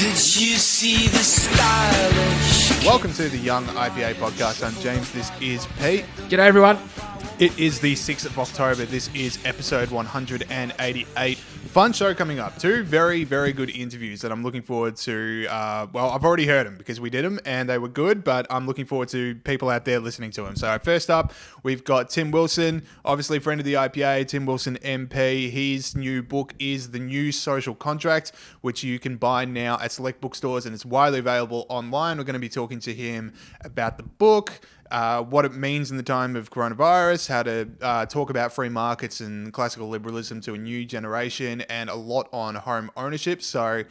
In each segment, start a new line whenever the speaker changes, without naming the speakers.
Did you see the stylish?
Welcome to the Young IPA podcast. I'm James. This is Pete.
G'day, everyone.
It is the 6th of October. This is episode 188. Fun show coming up. Two very, very good interviews that I'm looking forward to. Well, I've already heard them because we did them and they were good, but I'm looking forward to people out there listening to them. So first up, we've got Tim Wilson, obviously friend of the IPA, Tim Wilson MP. His new book is The New Social Contract, which you can buy now at select bookstores and it's widely available online. We're going to be talking to him about the book, what it means in the time of coronavirus, how to talk about free markets and classical liberalism to a new generation, and a lot on home ownership. So, I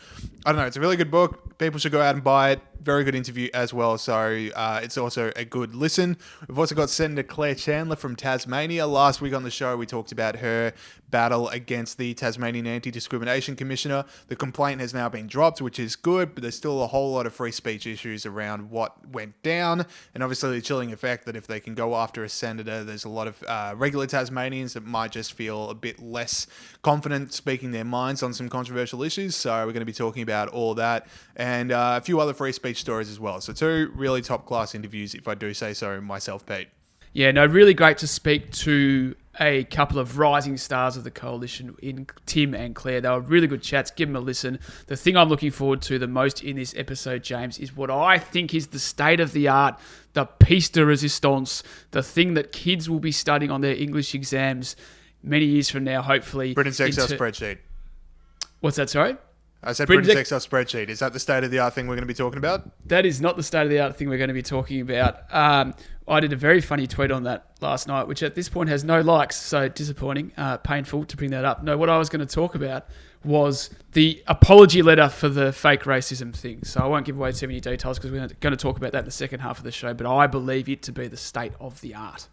don't know, it's a really good book. People should go out and buy it. Very good interview as well. So, it's also a good listen. We've also got Senator Claire Chandler from Tasmania. Last week on the show, we talked about her battle against the Tasmanian Anti-Discrimination Commissioner. The complaint has now been dropped, which is good, but there's still a whole lot of free speech issues around what went down. And obviously the chilling effect that if they can go after a senator, there's a lot of regular Tasmanians that might just feel a bit less confident speaking their minds on some controversial issues. So we're going to be talking about all that and a few other free speech stories as well. So two really top class interviews, if I do say so myself, Pete.
Yeah, no, really great to speak to a couple of rising stars of the coalition in Tim and Claire. They were really good chats. Give them a listen. The thing I'm looking forward to the most in this episode, James, is what I think is the state of the art, the piece de resistance, the thing that kids will be studying on their English exams many years from now, hopefully.
Britain's Excel spreadsheet.
What's that, sorry?
I said Britain's Excel spreadsheet. Is that the state of the art thing we're going to be talking about?
That is not the state of the art thing we're going to be talking about. I did a very funny tweet on that last night, which at this point has no likes, so disappointing, painful to bring that up. No, what I was going to talk about was the apology letter for the fake racism thing. So I won't give away too many details because we're going to talk about that in the second half of the show, but I believe it to be the state of the art.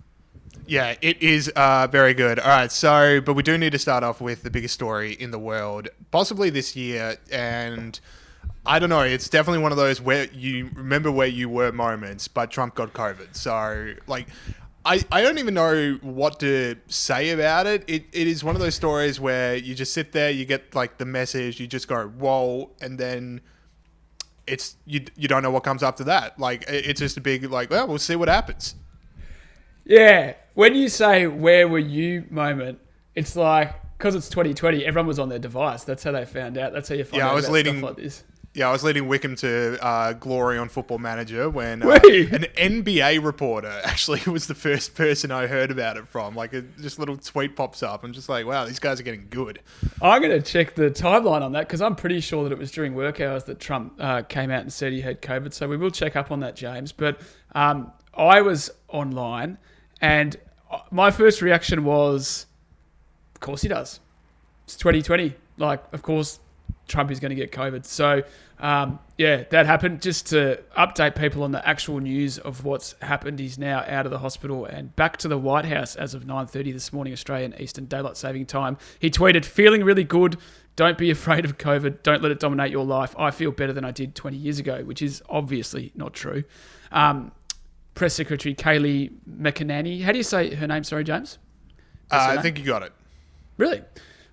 Yeah, it is very good. All right, so, but we do need to start off with the biggest story in the world, possibly this year, and I don't know, it's definitely one of those where you remember where you were moments, but Trump got COVID. So, like, I don't even know what to say about it. It is one of those stories where you just sit there, you get, like, the message, you just go, whoa, and then it's you don't know what comes after that. Like, it's just a big, like, well, we'll see what happens.
Yeah, when you say where were you moment, it's like, because it's 2020, everyone was on their device. That's how they found out. That's how you find out about stuff like this.
Yeah, I was leading Wickham to glory on Football Manager when an NBA reporter actually was the first person I heard about it from. Like, just a little tweet pops up. I'm just like, wow, these guys are getting good.
I'm going to check the timeline on that because I'm pretty sure that it was during work hours that Trump came out and said he had COVID. So we will check up on that, James. But I was online and my first reaction was, of course he does. It's 2020. Like, of course Trump is going to get COVID. So, yeah, that happened. Just to update people on the actual news of what's happened, he's now out of the hospital and back to the White House as of 9:30 this morning, Australian Eastern Daylight Saving Time. He tweeted, feeling really good. Don't be afraid of COVID. Don't let it dominate your life. I feel better than I did 20 years ago, which is obviously not true. Press Secretary Kayleigh McEnany. How do you say her name? Sorry, James?
I think you got it.
Really?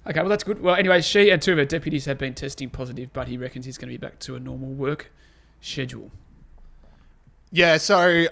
Okay, well, that's good. Well, anyway, she and two of her deputies have been testing positive, but he reckons he's going to be back to a normal work schedule. Yeah,
so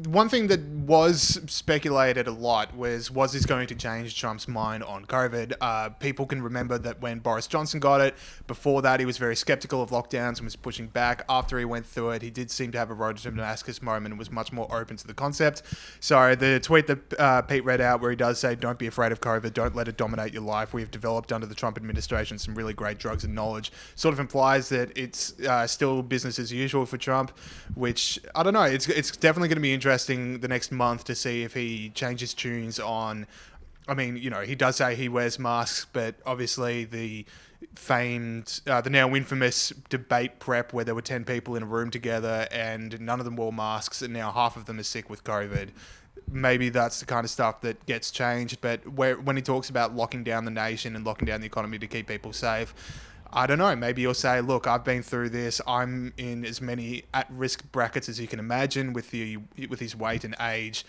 one thing that was speculated a lot was this going to change Trump's mind on COVID? People can remember that when Boris Johnson got it, before that he was very skeptical of lockdowns and was pushing back. After he went through it, he did seem to have a road to Damascus moment and was much more open to the concept. So the tweet that Pete read out where he does say, don't be afraid of COVID, don't let it dominate your life. We have developed under the Trump administration some really great drugs and knowledge, sort of implies that it's still business as usual for Trump, which, I don't know, it's definitely going to be interesting the next month to see if he changes tunes on. I mean, you know, he does say he wears masks, but obviously the famed, the now infamous debate prep where there were 10 people in a room together and none of them wore masks and now half of them are sick with COVID. Maybe that's the kind of stuff that gets changed, but when he talks about locking down the nation and locking down the economy to keep people safe, I don't know, maybe you'll say, look, I've been through this. I'm in as many at-risk brackets as you can imagine with his weight and age,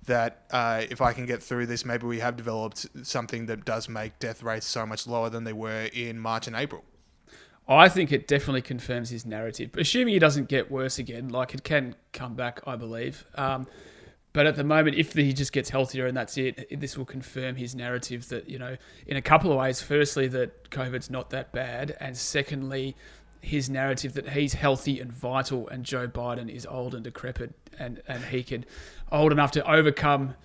that if I can get through this, maybe we have developed something that does make death rates so much lower than they were in March and April.
I think it definitely confirms his narrative. Assuming he doesn't get worse again, like it can come back, I believe. But at the moment, if he just gets healthier and that's it, this will confirm his narrative that, in a couple of ways. Firstly, that COVID's not that bad. And secondly, his narrative that he's healthy and vital and Joe Biden is old and decrepit and he could old enough to overcome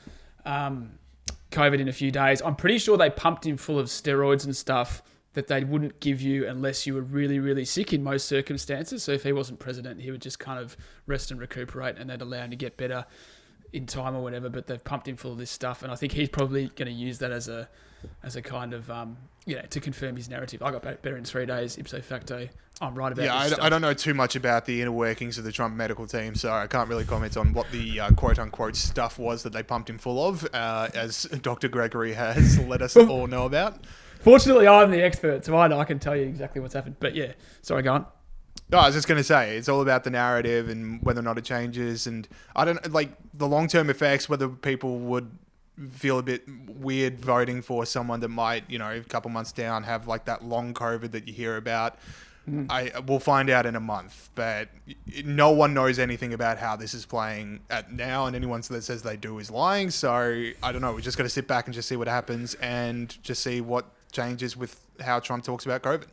COVID in a few days. I'm pretty sure they pumped him full of steroids and stuff that they wouldn't give you unless you were really, really sick in most circumstances. So if he wasn't president, he would just kind of rest and recuperate and they'd allow him to get better in time or whatever. But they've pumped him full of this stuff. And I think he's probably going to use that as a kind of, to confirm his narrative. I got better in 3 days, ipso facto. I'm right about this stuff.
I don't know too much about the inner workings of the Trump medical team, so I can't really comment on what the quote-unquote stuff was that they pumped him full of, as Dr. Gregory has let us all know about.
Fortunately, I'm the expert, so I can tell you exactly what's happened. But yeah, sorry, go on.
No, I was just going to say, it's all about the narrative and whether or not it changes. And I don't like the long-term effects, whether people would feel a bit weird voting for someone that might, a couple months down have like that long COVID that you hear about. We'll find out in a month, but no one knows anything about how this is playing at now, and anyone that says they do is lying. So I don't know. We just got to sit back and just see what happens and just see what changes with how Trump talks about COVID.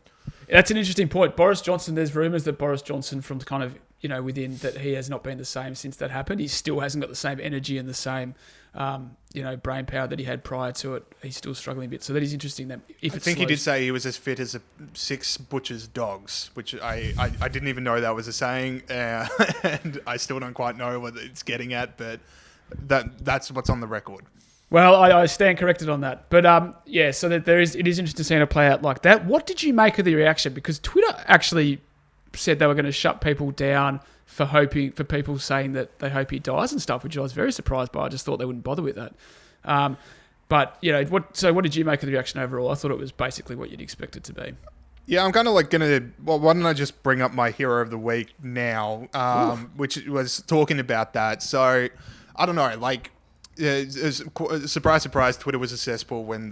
That's an interesting point. Boris Johnson, there's rumours that Boris Johnson from kind of, within that he has not been the same since that happened. He still hasn't got the same energy and the same, brain power that he had prior to it. He's still struggling a bit. So that is interesting. That if
I think he did say he was as fit as 6 butcher's dogs, which I didn't even know that was a saying. And I still don't quite know what it's getting at, but that's what's on the record.
Well, I stand corrected on that. But so that it is interesting seeing it play out like that. What did you make of the reaction? Because Twitter actually said they were going to shut people down for people saying that they hope he dies and stuff, which I was very surprised by. I just thought they wouldn't bother with that. But what did you make of the reaction overall? I thought it was basically what you'd expect it to be.
Yeah, I'm kind of like why don't I just bring up my hero of the week now, which was talking about that. So I don't know, surprise, surprise, Twitter was a cesspool when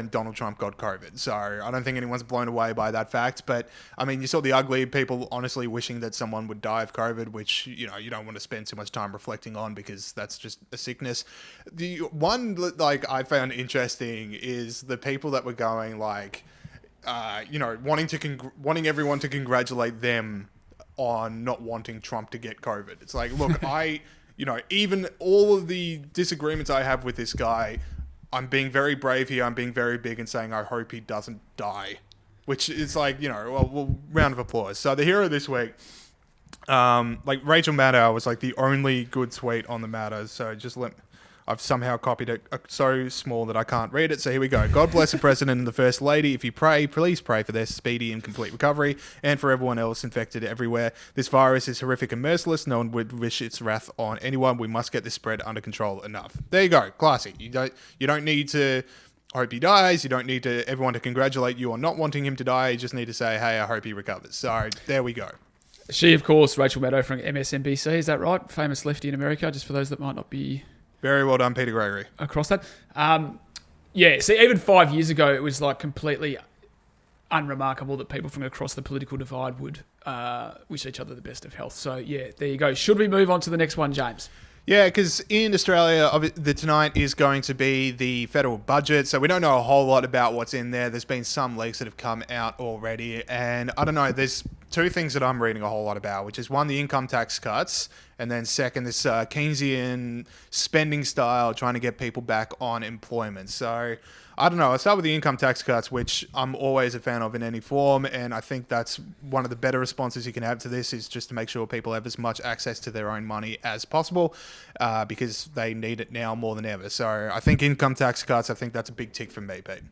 Donald Trump got COVID. So I don't think anyone's blown away by that fact. But, I mean, you saw the ugly people honestly wishing that someone would die of COVID, which, you don't want to spend too much time reflecting on because that's just a sickness. The one, I found interesting is the people that were going, wanting everyone to congratulate them on not wanting Trump to get COVID. It's like, look, even all of the disagreements I have with this guy, I'm being very brave here. I'm being very big and saying I hope he doesn't die, which is round of applause. So the hero this week, Rachel Maddow was the only good tweet on the matter. So I've somehow copied it so small that I can't read it. So here we go. God bless the President and the First Lady. If you pray, please pray for their speedy and complete recovery and for everyone else infected everywhere. This virus is horrific and merciless. No one would wish its wrath on anyone. We must get this spread under control enough. There you go. Classy. You don't need to hope he dies. You don't need everyone to congratulate you on not wanting him to die. You just need to say, hey, I hope he recovers. So there we go.
She, of course, Rachel Maddow from MSNBC. Is that right? Famous lefty in America, just for those that might not be...
Very well done, Peter Gregory.
Across that. See, even 5 years ago, it was completely unremarkable that people from across the political divide would wish each other the best of health. So, yeah, there you go. Should we move on to the next one, James?
Yeah, because in Australia, tonight is going to be the federal budget, so we don't know a whole lot about what's in there. There's been some leaks that have come out already, and I don't know, there's 2 things that I'm reading a whole lot about, which is one, the income tax cuts, and then second, this Keynesian spending style, trying to get people back on employment. So I don't know. I'll start with the income tax cuts, which I'm always a fan of in any form, and I think that's one of the better responses you can have to this is just to make sure people have as much access to their own money as possible because they need it now more than ever. So I think income tax cuts, I think that's a big tick for me, Pete.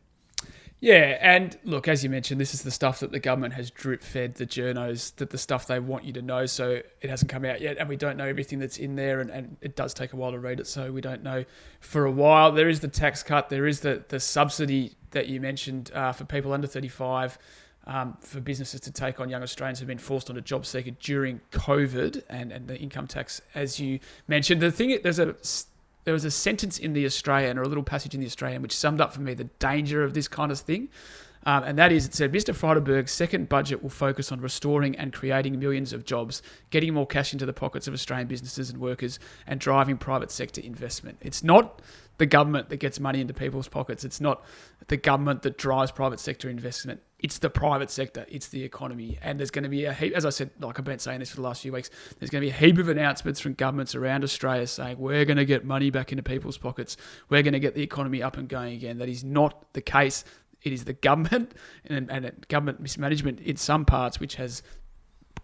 Yeah, and look, as you mentioned, this is the stuff that the government has drip-fed the journos, that the stuff they want you to know, so it hasn't come out yet, and we don't know everything that's in there, and it does take a while to read it, so we don't know for a while. There is the tax cut, there is the subsidy that you mentioned for people under 35, for businesses to take on young Australians who've been forced onto job seeker during COVID, and the income tax, as you mentioned. The thing, there was a sentence in The Australian, or a little passage in The Australian, which summed up for me the danger of this kind of thing. And that is, it said, Mr. Frydenberg's second budget will focus on restoring and creating millions of jobs, getting more cash into the pockets of Australian businesses and workers, and driving private sector investment. It's not the government that gets money into people's pockets. It's not the government that drives private sector investment. It's the private sector. It's the economy. And there's going to be a heap, as I said, like I've been saying this for the last few weeks, there's going to be a heap of announcements from governments around Australia saying, we're going to get money back into people's pockets. We're going to get the economy up and going again. That is not the case. It is the government and government mismanagement in some parts which has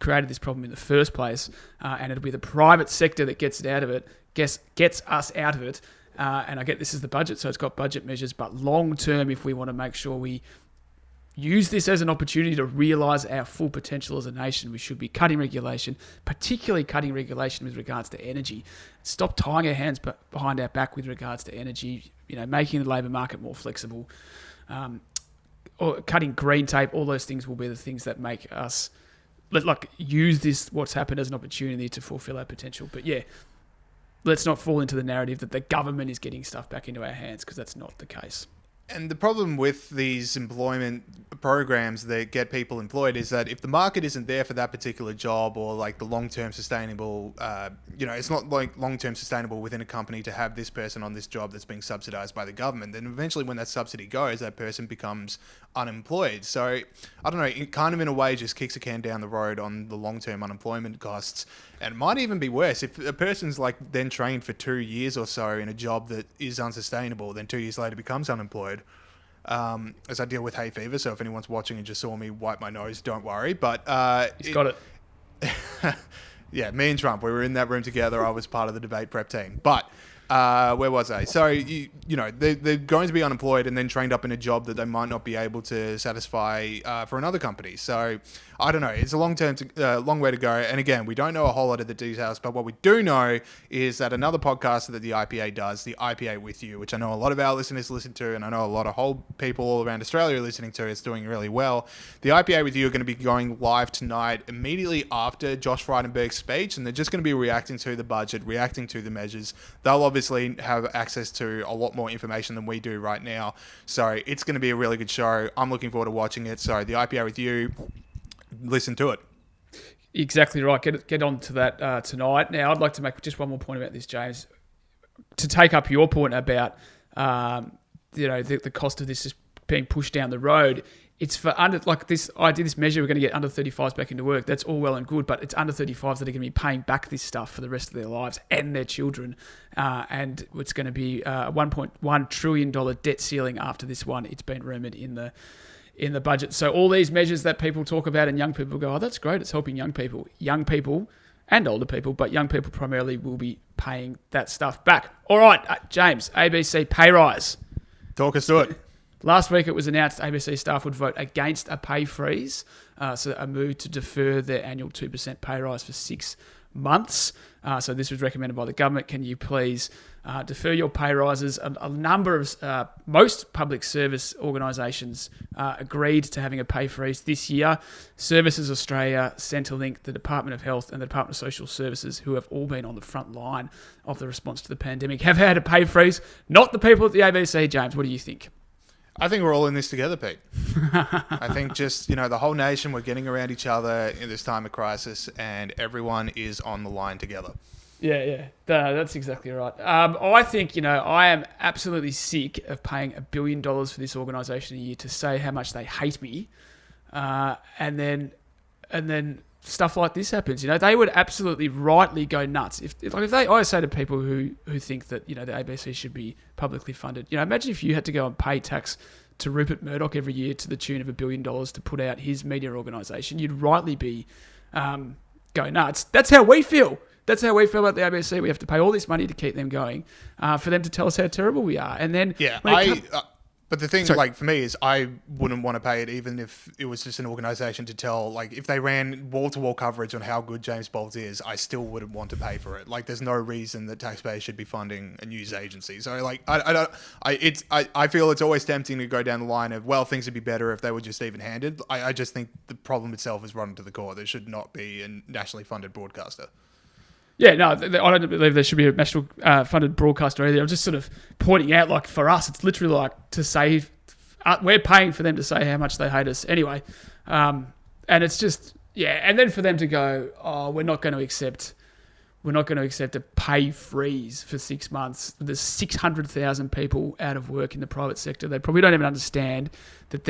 created this problem in the first place. And it'll be the private sector that gets it out of it, gets us out of it. And I get this is the budget, so it's got budget measures. But long term, if we want to make sure we use this as an opportunity to realise our full potential as a nation, we should be cutting regulation, particularly cutting regulation with regards to energy. Stop tying our hands behind our back with regards to energy, making the labour market more flexible, or cutting green tape. All those things will be the things that make us use this, what's happened, as an opportunity to fulfil our potential. But yeah, let's not fall into the narrative that the government is getting stuff back into our hands, because that's not the case.
And the problem with these employment programs that get people employed is that if the market isn't there for that particular job, or like the long-term sustainable, it's not like long-term sustainable within a company to have this person on this job that's being subsidized by the government, then eventually when that subsidy goes, that person becomes unemployed. So I don't know, it kind of in a way just kicks a can down the road on the long-term unemployment costs. And it might even be worse if a person's then trained for 2 years or so in a job that is unsustainable, then 2 years later becomes unemployed. As I deal with hay fever, so if anyone's watching and just saw me wipe my nose, don't worry. But
He's got it.
Yeah, me and Trump, we were in that room together. I was part of the debate prep team. But where was I? So, they're going to be unemployed and then trained up in a job that they might not be able to satisfy for another company. So, I don't know. It's a long way to go. And again, we don't know a whole lot of the details, but what we do know is that another podcast that the IPA does, the IPA With You, which I know a lot of our listeners listen to, and I know a lot of whole people all around Australia are listening to, is doing really well. The IPA With You are going to be going live tonight, immediately after Josh Frydenberg's speech, and they're just going to be reacting to the budget, reacting to the measures. They'll obviously have access to a lot more information than we do right now. So it's going to be a really good show. I'm looking forward to watching it. So the IPA With You, listen to it.
Exactly right. Get on to that tonight. Now, I'd like to make just one more point about this, James. To take up your point about the cost of this is being pushed down the road. It's for this measure, we're going to get under 35s back into work. That's all well and good, but it's under 35s that are going to be paying back this stuff for the rest of their lives and their children. And it's going to be a $1.1 trillion debt ceiling after this one. It's been rumoured in the budget. So all these measures that people talk about and young people go, oh, that's great, it's helping young people and older people, but young people primarily will be paying that stuff back. All right, James, ABC pay rise.
Talk us through it.
Last week it was announced ABC staff would vote against a pay freeze, so a move to defer their annual 2% pay rise for 6 months. So this was recommended by the government. Can you please defer your pay rises? A number of most public service organisations agreed to having a pay freeze this year. Services Australia, Centrelink, the Department of Health and the Department of Social Services, who have all been on the front line of the response to the pandemic, have had a pay freeze. Not the people at the ABC, James. What do you think?
I think we're all in this together, Pete. I think just, the whole nation, we're getting around each other in this time of crisis, and everyone is on the line together.
Yeah. That's exactly right. I think, I am absolutely sick of paying $1 billion for this organisation a year to say how much they hate me. And then stuff like this happens. They would absolutely rightly go nuts. If they, I say to people who think that, the ABC should be publicly funded, imagine if you had to go and pay tax to Rupert Murdoch every year to the tune of $1 billion to put out his media organisation. You'd rightly be go nuts. That's how we feel. That's how we feel about the ABC. We have to pay all this money to keep them going, for them to tell us how terrible we are. And then
but the thing, for me, is I wouldn't want to pay it even if it was just an organisation to tell, if they ran wall-to-wall coverage on how good James Bowles is, I still wouldn't want to pay for it. There's no reason that taxpayers should be funding a news agency. So, I feel it's always tempting to go down the line of, well, things would be better if they were just even-handed. I just think the problem itself is rotten to the core. There should not be a nationally funded broadcaster.
Yeah, no, I don't believe there should be a national funded broadcaster either. I'm just sort of pointing out, for us, it's literally to save we're paying for them to say how much they hate us anyway. And it's just, and then for them to go, oh, we're not going to accept a pay freeze for 6 months. There's 600,000 people out of work in the private sector. They probably don't even understand that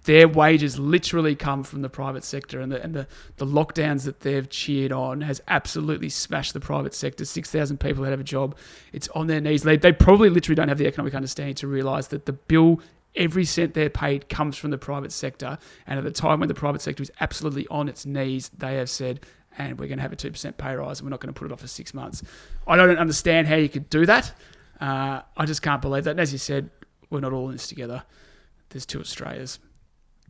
their wages literally come from the private sector, and the lockdowns that they've cheered on has absolutely smashed the private sector. 6,000 people that have a job, it's on their knees. They probably literally don't have the economic understanding to realise that the bill, every cent they're paid comes from the private sector. And at the time when the private sector is absolutely on its knees, they have said, and we're going to have a 2% pay rise and we're not going to put it off for 6 months. I don't understand how you could do that. I just can't believe that. And as you said, we're not all in this together. There's two Australias.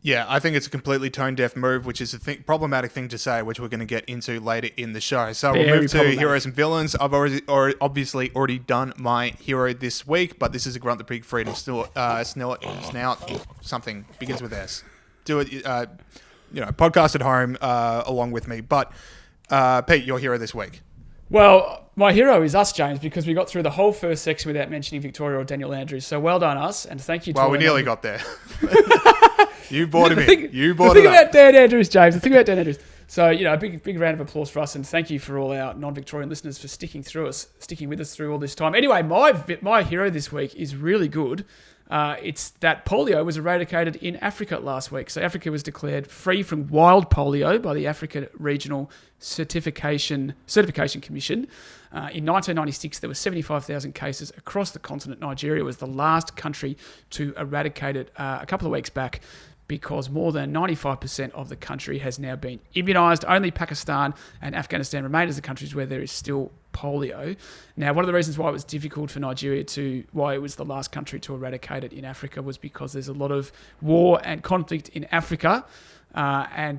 Yeah, I think it's a completely tone-deaf move, which is a problematic thing to say, which we're going to get into later in the show. So we'll move to heroes and villains. I've obviously already done my hero this week, but this is a Grunt the Pig Freedom Snout, something, begins with S. Do it, podcast at home along with me. But Pete, your hero this week.
Well, my hero is us, James, because we got through the whole first section without mentioning Victoria or Daniel Andrews. So well done, us, and thank you to
we nearly got there. You brought him in.
The thing about Dan Andrews, James. The thing about Dan Andrews. So, a big round of applause for us, and thank you for all our non-Victorian listeners for sticking with us through all this time. Anyway, my hero this week is really good. It's that polio was eradicated in Africa last week. So Africa was declared free from wild polio by the Africa Regional Certification Commission. In 1996, there were 75,000 cases across the continent. Nigeria was the last country to eradicate it a couple of weeks back, because more than 95% of the country has now been immunised. Only Pakistan and Afghanistan remain as the countries where there is still polio. Now, one of the reasons why it was difficult for Nigeria why it was the last country to eradicate it in Africa was because there's a lot of war and conflict in Africa. In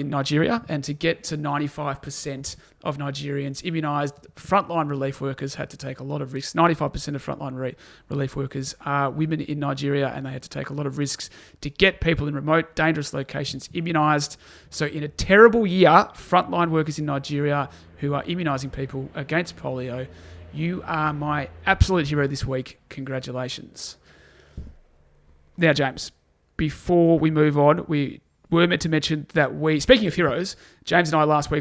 Nigeria, and to get to 95% of Nigerians immunised, frontline relief workers had to take a lot of risks. 95% of frontline relief workers are women in Nigeria, and they had to take a lot of risks to get people in remote, dangerous locations immunised. So in a terrible year, frontline workers in Nigeria who are immunising people against polio, you are my absolute hero this week. Congratulations. Now, James, before we move on, we were meant to mention that speaking of heroes, James and I last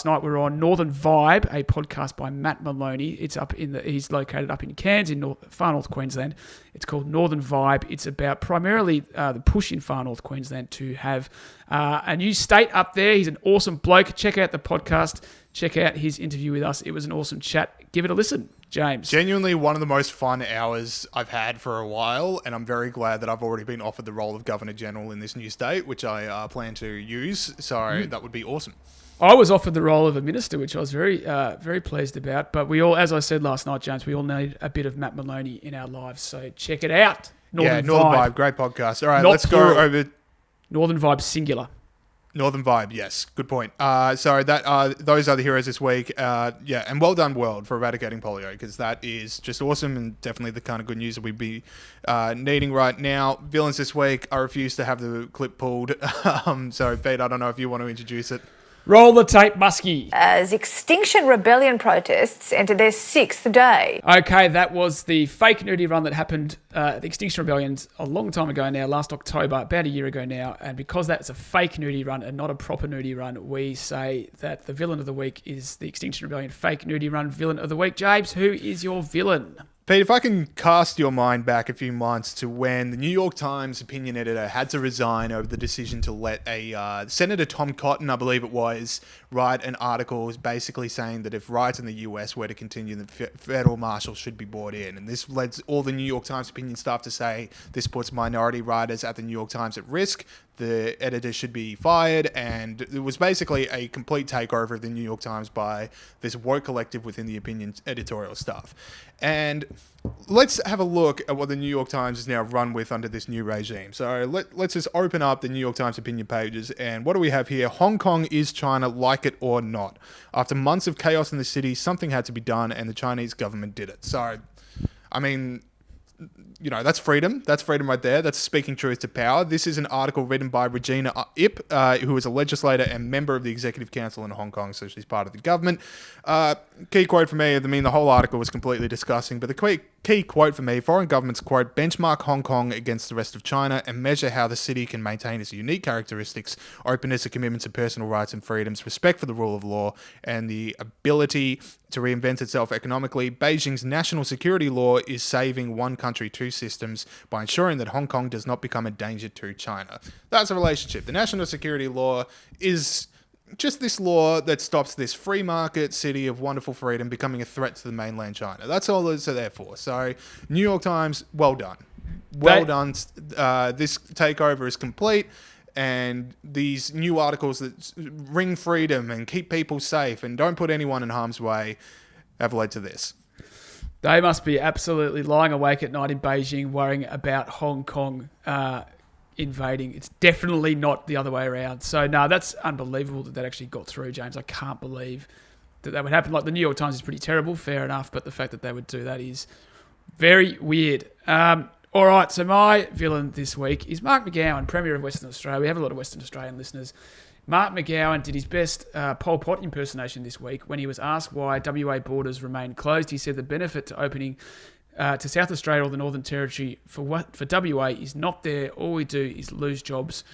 night were on Northern Vibe, a podcast by Matt Maloney. He's located up in Cairns in far north Queensland. It's called Northern Vibe. It's about primarily the push in far north Queensland to have a new state up there. He's an awesome bloke. Check out the podcast. Check out his interview with us. It was an awesome chat. Give it a listen. James.
Genuinely one of the most fun hours I've had for a while, and I'm very glad that I've already been offered the role of Governor General in this new state, which I plan to use, so that would be awesome.
I was offered the role of a minister, which I was very, very pleased about, but we all, as I said last night, James, we all need a bit of Matt Maloney in our lives, so check it out. Northern Vibe,
great podcast. All right, let's go over...
Northern Vibe, singular.
Northern Vibe, yes. Good point. Those are the heroes this week. And well done, world, for eradicating polio, because that is just awesome and definitely the kind of good news that we'd be needing right now. Villains this week, I refuse to have the clip pulled. So, Pete, I don't know if you want to introduce it.
Roll the tape, Muskie.
As Extinction Rebellion protests enter their 6th day.
Okay, that was the fake nudie run that happened at the Extinction Rebellion a long time ago now, last October, about a year ago now. And because that's a fake nudie run and not a proper nudie run, we say that the villain of the week is the Extinction Rebellion fake nudie run villain of the week. James, who is your villain?
Pete, if I can cast your mind back a few months to when the New York Times opinion editor had to resign over the decision to let Senator Tom Cotton, I believe it was, write an article basically saying that if riots in the US were to continue, the federal marshals should be brought in. And this led all the New York Times opinion staff to say this puts minority rioters at the New York Times at risk. The editor should be fired, and it was basically a complete takeover of the New York Times by this woke collective within the opinion editorial staff. And let's have a look at what the New York Times is now run with under this new regime. So let's just open up the New York Times opinion pages, and what do we have here? Hong Kong is China, like it or not. After months of chaos in the city, something had to be done, and the Chinese government did it. So, I mean... that's freedom. That's freedom right there. That's speaking truth to power. This is an article written by Regina Ip, who is a legislator and member of the Executive Council in Hong Kong, so she's part of the government. Key quote for me, I mean, the whole article was completely disgusting, but the key quote for me, foreign governments, quote, benchmark Hong Kong against the rest of China and measure how the city can maintain its unique characteristics, openness, a commitment to personal rights and freedoms, respect for the rule of law, and the ability to reinvent itself economically. Beijing's national security law is saving one country, two systems by ensuring that Hong Kong does not become a danger to China. That's a relationship. The national security law is just this law that stops this free market city of wonderful freedom becoming a threat to the mainland China. That's all it's there for. So, New York Times, well done. Well done. This takeover is complete. And these new articles that ring freedom and keep people safe and don't put anyone in harm's way have led to this.
They must be absolutely lying awake at night in Beijing worrying about Hong Kong invading. It's definitely not the other way around. So, no, that's unbelievable that actually got through, James. I can't believe that would happen. Like, the New York Times is pretty terrible, fair enough, but the fact that they would do that is very weird. All right, so my villain this week is Mark McGowan, Premier of Western Australia. We have a lot of Western Australian listeners. Mark McGowan did his best Pol Pot impersonation this week when he was asked why WA borders remain closed. He said the benefit to opening to South Australia or the Northern Territory for WA is not there. All we do is lose jobs.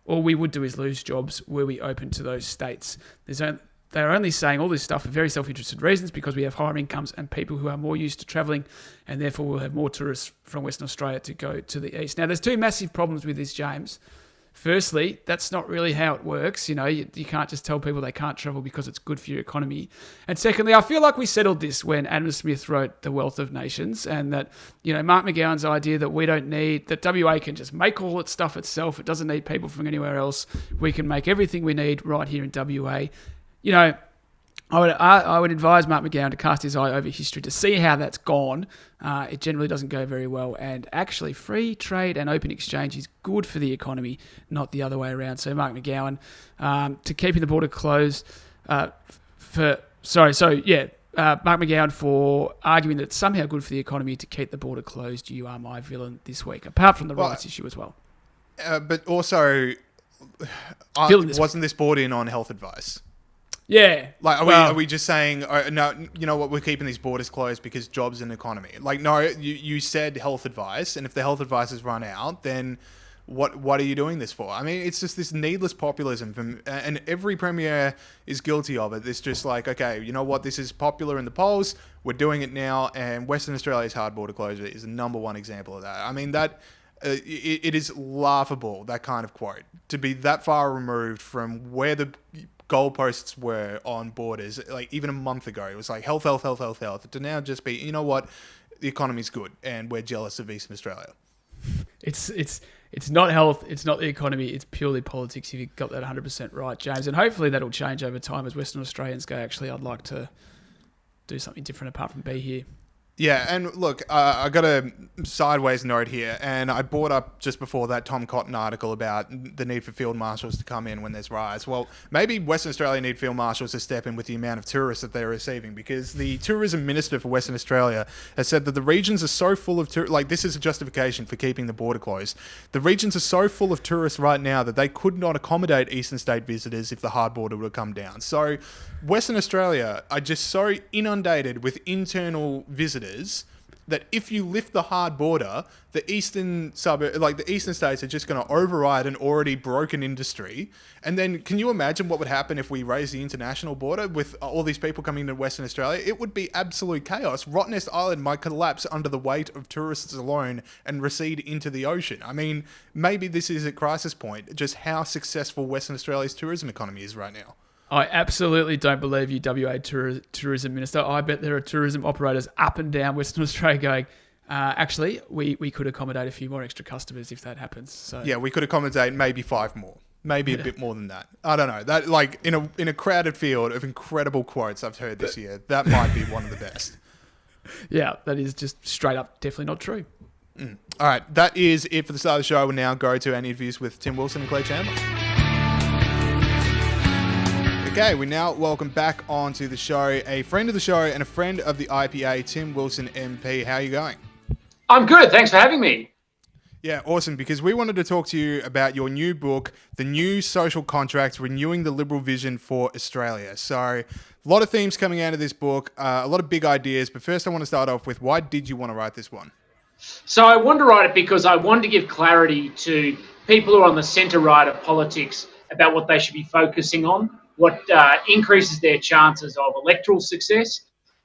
All we would do is lose jobs were we open to those states. They're only saying all this stuff for very self-interested reasons because we have higher incomes and people who are more used to travelling, and therefore we'll have more tourists from Western Australia to go to the east. Now, there's two massive problems with this, James. Firstly, that's not really how it works. You can't just tell people they can't travel because it's good for your economy. And secondly, I feel like we settled this when Adam Smith wrote The Wealth of Nations, and that, Mark McGowan's idea that that WA can just make all its stuff itself. It doesn't need people from anywhere else. We can make everything we need right here in WA. I would advise Mark McGowan to cast his eye over history to see how that's gone. It generally doesn't go very well. And actually, free trade and open exchange is good for the economy, not the other way around. So Mark McGowan, to keeping the border closed, Mark McGowan for arguing that it's somehow good for the economy to keep the border closed. You are my villain this week, apart from the rights issue as well.
But also, wasn't this brought in on health advice?
Yeah.
Like, are we just saying, no, you know what, we're keeping these borders closed because jobs and economy? Like, no, you said health advice, and if the health advice has run out, then what are you doing this for? I mean, it's just this needless populism, and every premier is guilty of it. It's just like, okay, you know what, this is popular in the polls, we're doing it now, and Western Australia's hard border closure is the number one example of that. I mean, that... it is laughable, that kind of quote, to be that far removed from where the goalposts were on borders. Like, even a month ago, it was like health, to now just be, you know what, the economy's good and we're jealous of Eastern Australia.
It's not health, it's not the economy, it's purely politics. If you got that 100% right, James, and hopefully that'll change over time as Western Australians go, actually, I'd like to do something different apart from be here.
Yeah, and look, I got a sideways note here, and I brought up just before that Tom Cotton article about the need for field marshals to come in when there's riots. Well, maybe Western Australia need field marshals to step in with the amount of tourists that they're receiving, because the tourism minister for Western Australia has said that the regions are so full of this is a justification for keeping the border closed. The regions are so full of tourists right now that they could not accommodate eastern state visitors if the hard border would come down. So Western Australia are just so inundated with internal visitors that if you lift the hard border, the eastern states are just going to override an already broken industry. And then can you imagine what would happen if we raise the international border with all these people coming to Western Australia? It would be absolute chaos. Rottnest Island might collapse under the weight of tourists alone and recede into the ocean. I mean, maybe this is a crisis point, just how successful Western Australia's tourism economy is right now.
I absolutely don't believe you, WA Tourism Minister. I bet there are tourism operators up and down Western Australia going, actually, we could accommodate a few more extra customers if that happens. So
yeah, we could accommodate maybe 5 more. Maybe a bit more than that. I don't know. That, like, in a crowded field of incredible quotes I've heard this year, that might be one of the best.
Yeah, that is just straight up definitely not true.
All right, that is it for the start of the show. We'll now go to our interviews with Tim Wilson and Claire Chandler. Okay, we now welcome back onto the show a friend of the show and a friend of the IPA, Tim Wilson MP. How are you going?
I'm good. Thanks for having me.
Yeah, awesome, because we wanted to talk to you about your new book, The New Social Contract, Renewing the Liberal Vision for Australia. So a lot of themes coming out of this book, a lot of big ideas, but first I want to start off with, why did you want to write this one?
So I wanted to write it because I wanted to give clarity to people who are on the centre-right of politics about what they should be focusing on, what increases their chances of electoral success,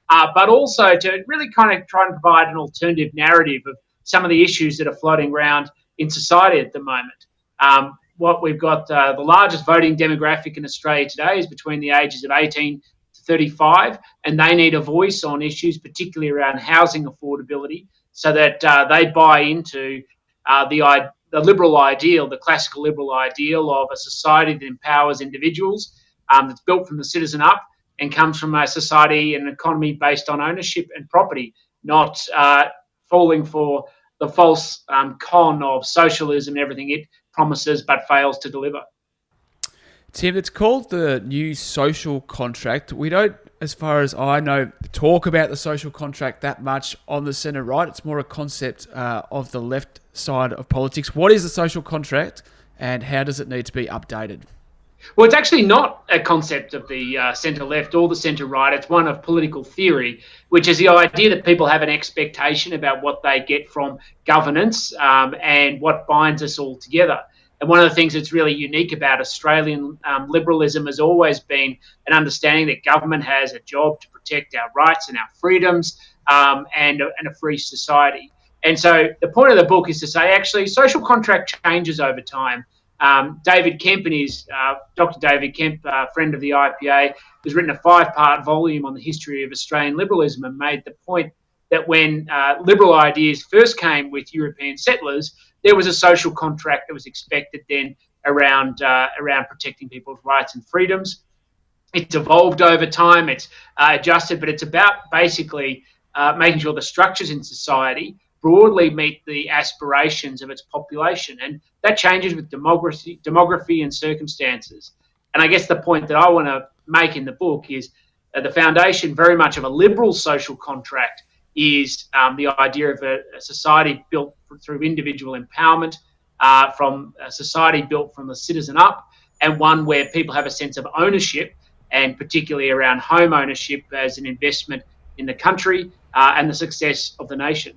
but also to really kind of try and provide an alternative narrative of some of the issues that are floating around in society at the moment. What we've got, the largest voting demographic in Australia today is between the ages of 18 to 35, and they need a voice on issues, particularly around housing affordability, so that they buy into the liberal ideal, the classical liberal ideal of a society that empowers individuals, that's built from the citizen up and comes from a society and an economy based on ownership and property, not falling for the false con of socialism and everything it promises but fails to deliver.
Tim, it's called the New Social Contract. We don't, as far as I know, talk about the social contract that much on the centre right. It's more a concept of the left side of politics. What is the social contract and how does it need to be updated?
Well, it's actually not a concept of the centre-left or the centre-right. It's one of political theory, which is the idea that people have an expectation about what they get from governance and what binds us all together. And one of the things that's really unique about Australian liberalism has always been an understanding that government has a job to protect our rights and our freedoms and a free society. And so the point of the book is to say, actually, social contract changes over time. David Kemp and his Dr. David Kemp, friend of the IPA, has written a 5-part volume on the history of Australian liberalism and made the point that when liberal ideas first came with European settlers, there was a social contract that was expected then around protecting people's rights and freedoms. It's evolved over time, it's adjusted, but it's about basically making sure the structures in society broadly meet the aspirations of its population. And that changes with demography and circumstances. And I guess the point that I want to make in the book is the foundation very much of a liberal social contract is the idea of a society built through individual empowerment, from a society built from the citizen up, and one where people have a sense of ownership, and particularly around home ownership as an investment in the country and the success of the nation.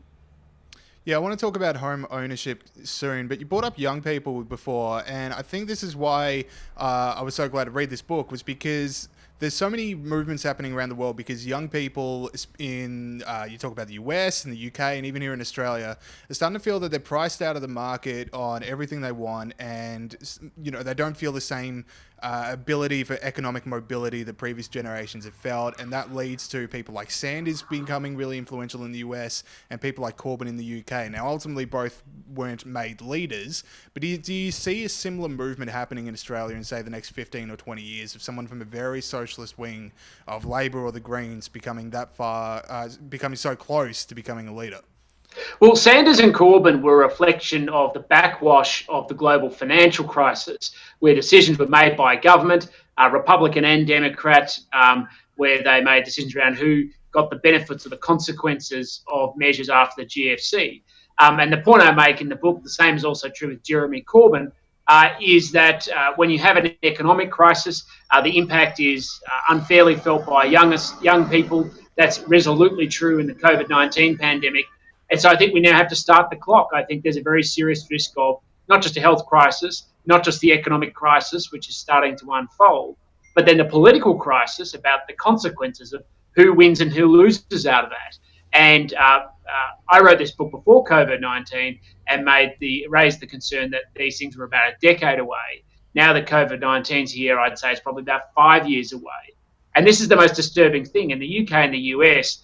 Yeah, I want to talk about home ownership soon, but you brought up young people before, and I think this is why I was so glad to read this book, was because there's so many movements happening around the world because young people in, you talk about the US and the UK and even here in Australia, are starting to feel that they're priced out of the market on everything they want, and they don't feel the same ability for economic mobility that previous generations have felt, and that leads to people like Sanders becoming really influential in the US and people like Corbyn in the UK. Now, ultimately, both weren't made leaders, but do you see a similar movement happening in Australia in, say, the next 15 or 20 years of someone from a very socialist wing of Labor or the Greens becoming that far, becoming so close to becoming a leader?
Well, Sanders and Corbyn were a reflection of the backwash of the global financial crisis, where decisions were made by government, Republican and Democrat, where they made decisions around who got the benefits of the consequences of measures after the GFC. And the point I make in the book, the same is also true with Jeremy Corbyn, is that when you have an economic crisis, the impact is unfairly felt by young people. That's resolutely true in the COVID-19 pandemic. And so I think we now have to start the clock. I think there's a very serious risk of not just a health crisis, not just the economic crisis, which is starting to unfold, but then the political crisis about the consequences of who wins and who loses out of that. And I wrote this book before COVID-19 and raised the concern that these things were about a decade away. Now that COVID-19's here, I'd say it's probably about 5 years away. And this is the most disturbing thing. In the UK and the US,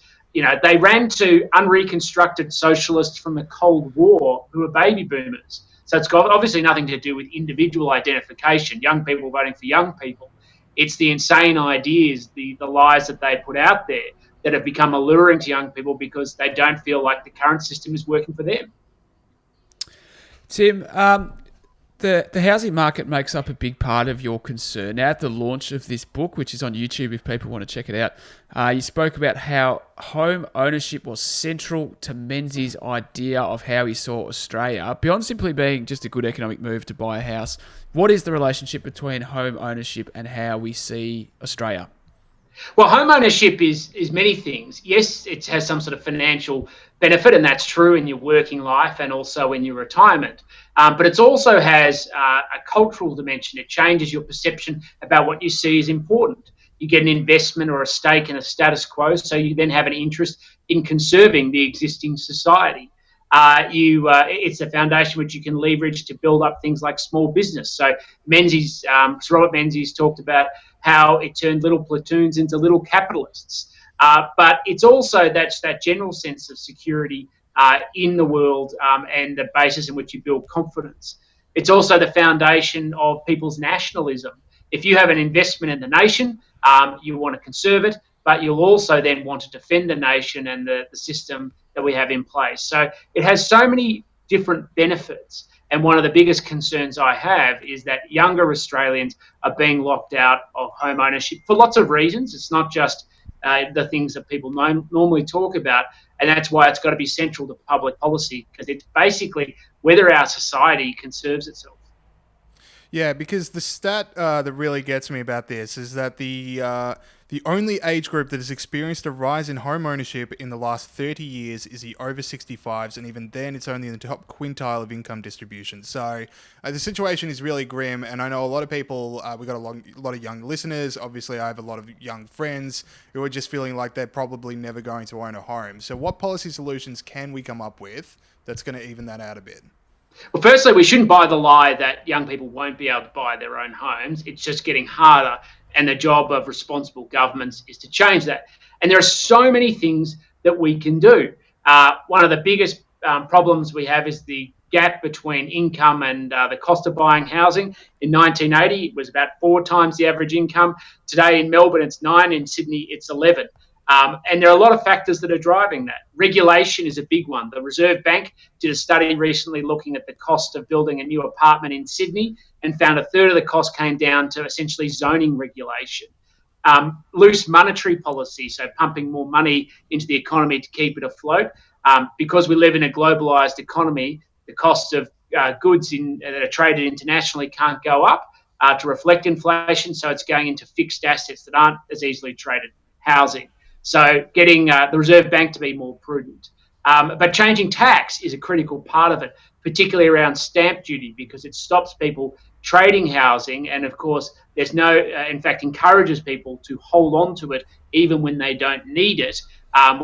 they ran to unreconstructed socialists from the Cold War who were baby boomers. So it's got obviously nothing to do with individual identification, young people voting for young people. It's the insane ideas, the lies that they put out there that have become alluring to young people because they don't feel like the current system is working for them.
Tim, The housing market makes up a big part of your concern. Now, at the launch of this book, which is on YouTube if people want to check it out, you spoke about how home ownership was central to Menzies' idea of how he saw Australia. Beyond simply being just a good economic move to buy a house, what is the relationship between home ownership and how we see Australia?
Well, home ownership is many things. Yes, it has some sort of financial benefit, and that's true in your working life and also in your retirement. But it also has a cultural dimension. It changes your perception about what you see as important. You get an investment or a stake in a status quo, so you then have an interest in conserving the existing society. It's a foundation which you can leverage to build up things like small business. So Sir Robert Menzies talked about how it turned little platoons into little capitalists. But it's also that general sense of security in the world and the basis in which you build confidence. It's also the foundation of people's nationalism. If you have an investment in the nation, you want to conserve it, but you'll also then want to defend the nation and the system that we have in place. So it has so many different benefits. And one of the biggest concerns I have is that younger Australians are being locked out of home ownership for lots of reasons. It's not just the things that people normally talk about. And that's why it's got to be central to public policy, because it's basically whether our society conserves itself.
Yeah, because the stat that really gets me about this is that the only age group that has experienced a rise in home ownership in the last 30 years is the over 65s, and even then it's only in the top quintile of income distribution. So the situation is really grim, and I know a lot of people, we've got a lot of young listeners. Obviously, I have a lot of young friends who are just feeling like they're probably never going to own a home. So what policy solutions can we come up with that's going to even that out a bit?
Well, firstly, we shouldn't buy the lie that young people won't be able to buy their own homes. It's just getting harder, and the job of responsible governments is to change that. And there are so many things that we can do. One of the biggest problems we have is the gap between income and the cost of buying housing. In 1980, it was about 4 times the average income. Today in Melbourne, it's 9. In Sydney, it's 11. And there are a lot of factors that are driving that. Regulation is a big one. The Reserve Bank did a study recently looking at the cost of building a new apartment in Sydney and found a third of the cost came down to essentially zoning regulation. Loose monetary policy, so pumping more money into the economy to keep it afloat. Because we live in a globalised economy, the cost of goods that are traded internationally can't go up to reflect inflation, so it's going into fixed assets that aren't as easily traded, housing. So getting the Reserve Bank to be more prudent. But changing tax is a critical part of it, particularly around stamp duty, because it stops people trading housing. And of course, there's in fact, encourages people to hold on to it even when they don't need it,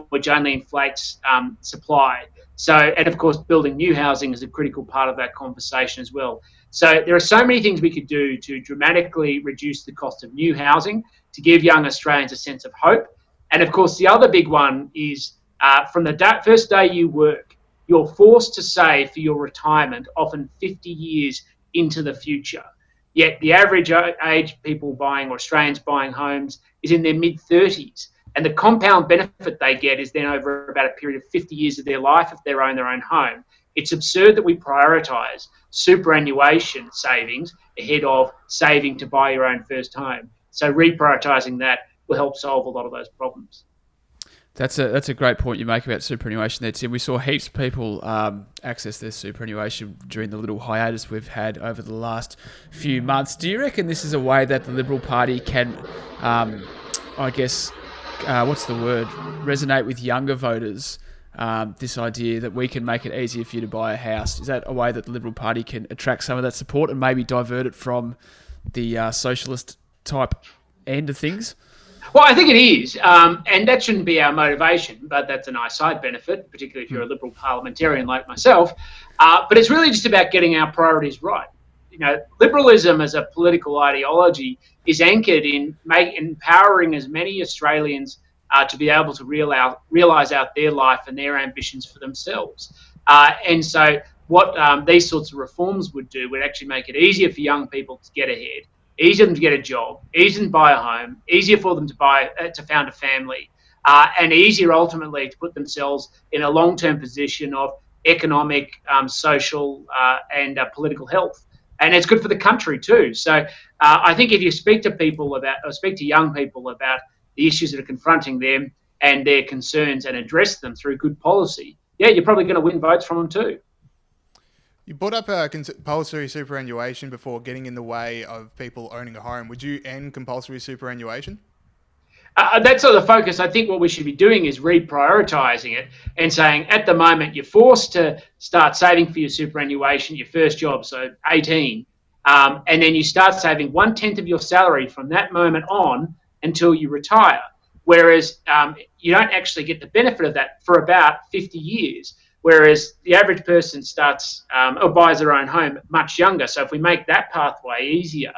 which only inflates supply. So, and of course, building new housing is a critical part of that conversation as well. So there are so many things we could do to dramatically reduce the cost of new housing, to give young Australians a sense of hope. And of course, the other big one is from the first day you work, you're forced to save for your retirement, often 50 years into the future. Yet the average age people buying, or Australians buying homes, is in their mid-30s. And the compound benefit they get is then over about a period of 50 years of their life if they own their own home. It's absurd that we prioritise superannuation savings ahead of saving to buy your own first home. So reprioritising that will help solve a lot of those problems.
That's a great point you make about superannuation there, Tim. We saw heaps of people access their superannuation during the little hiatus we've had over the last few months. Do you reckon this is a way that the Liberal Party can, resonate with younger voters, this idea that we can make it easier for you to buy a house? Is that a way that the Liberal Party can attract some of that support and maybe divert it from the socialist type end of things?
Well, I think it is, and that shouldn't be our motivation, but that's a nice side benefit, particularly if you're a Liberal parliamentarian like myself. But it's really just about getting our priorities right. You know, liberalism as a political ideology is anchored in empowering as many Australians to be able to realise out their life and their ambitions for themselves. And so what these sorts of reforms would do would actually make it easier for young people to get ahead, easier for them to get a job, easier to buy a home, easier for them to found a family, and easier ultimately to put themselves in a long-term position of economic, social, and political health. and it's good for the country too. So I think if you speak to young people about the issues that are confronting them and their concerns and address them through good policy, yeah, you're probably going to win votes from them too.
You brought up compulsory superannuation before getting in the way of people owning a home. Would you end compulsory superannuation?
That's sort of the focus. I think what we should be doing is reprioritising it and saying at the moment you're forced to start saving for your superannuation, your first job, so 18, and then you start saving 1/10 of your salary from that moment on until you retire. Whereas you don't actually get the benefit of that for about 50 years. Whereas the average person starts or buys their own home much younger. So if we make that pathway easier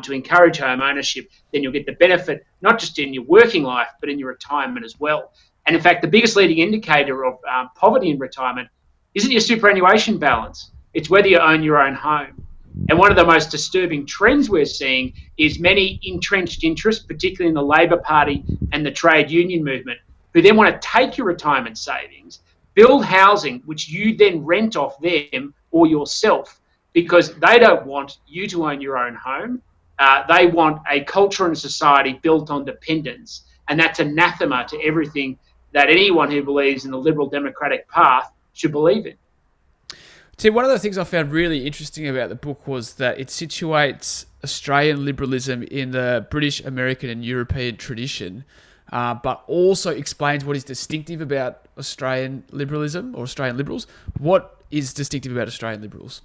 to encourage home ownership, then you'll get the benefit not just in your working life, but in your retirement as well. And in fact, the biggest leading indicator of poverty in retirement isn't your superannuation balance. It's whether you own your own home. And one of the most disturbing trends we're seeing is many entrenched interests, particularly in the Labor Party and the trade union movement, who then want to take your retirement savings, build housing, which you then rent off them or yourself, because they don't want you to own your own home. They want a culture and a society built on dependence. And that's anathema to everything that anyone who believes in the liberal democratic path should believe in.
Tim, one of the things I found really interesting about the book was that it situates Australian liberalism in the British, American and European tradition, but also explains what is distinctive about Australian liberalism or Australian liberals. What is distinctive about Australian liberals?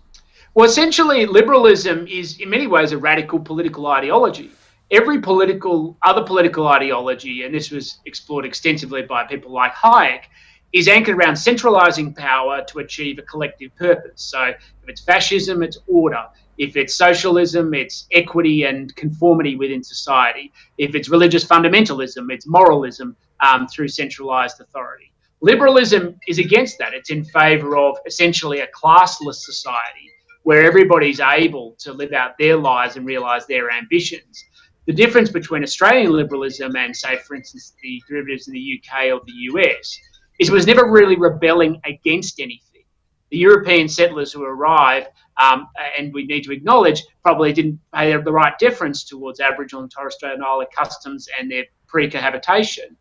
Well, essentially, liberalism is in many ways a radical political ideology. Every other political ideology, and this was explored extensively by people like Hayek, is anchored around centralising power to achieve a collective purpose. So if it's fascism, it's order. If it's socialism, it's equity and conformity within society. If it's religious fundamentalism, it's moralism through centralised authority. Liberalism is against that. It's in favour of essentially a classless society where everybody's able to live out their lives and realise their ambitions. The difference between Australian liberalism and, say, for instance, the derivatives in the UK or the US is it was never really rebelling against anything. The European settlers who arrived, and we need to acknowledge, probably didn't pay the right deference towards Aboriginal and Torres Strait Islander customs and their pre-cohabitation.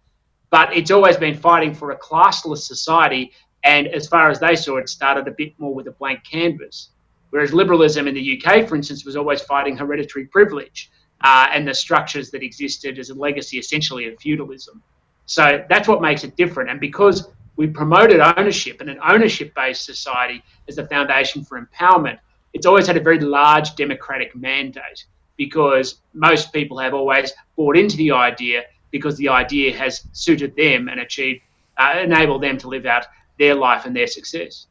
But it's always been fighting for a classless society, and as far as they saw it, started a bit more with a blank canvas. Whereas liberalism in the UK, for instance, was always fighting hereditary privilege and the structures that existed as a legacy essentially of feudalism. So that's what makes it different. And because we promoted ownership and an ownership-based society as the foundation for empowerment, it's always had a very large democratic mandate because most people have always bought into the idea because the idea has suited them and enabled them to live out their life and their success.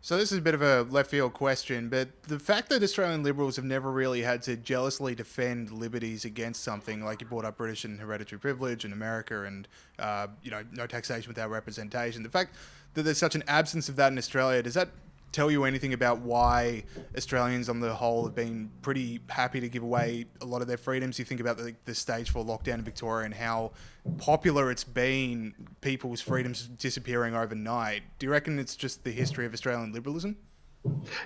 So this is a bit of a left field question, but the fact that Australian Liberals have never really had to jealously defend liberties against something, like you brought up British and hereditary privilege in America and, no taxation without representation, the fact that there's such an absence of that in Australia, does that tell you anything about why Australians on the whole have been pretty happy to give away a lot of their freedoms? You think about the stage 4 lockdown in Victoria and how popular it's been, people's freedoms disappearing overnight. Do you reckon it's just the history of Australian liberalism?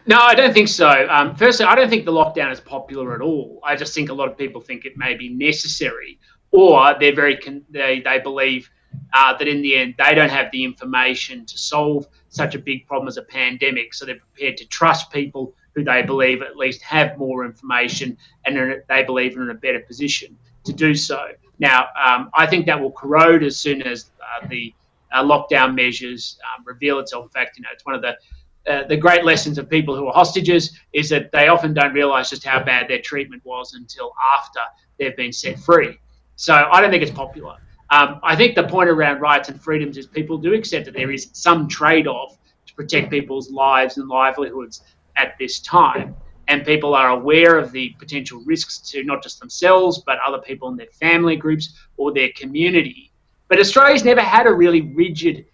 No, I don't think so. Firstly, I don't think the lockdown is popular at all. I just think a lot of people think it may be necessary, or they believe that in the end they don't have the information to solve such a big problem as a pandemic, so they're prepared to trust people who they believe at least have more information and they believe are in a better position to do so. Now, I think that will corrode as soon as the lockdown measures reveal itself. In fact, it's one of the great lessons of people who are hostages is that they often don't realise just how bad their treatment was until after they've been set free. So I don't think it's popular. I think the point around rights and freedoms is people do accept that there is some trade-off to protect people's lives and livelihoods at this time. And people are aware of the potential risks to not just themselves, but other people in their family groups or their community. But Australia's never had a really rigid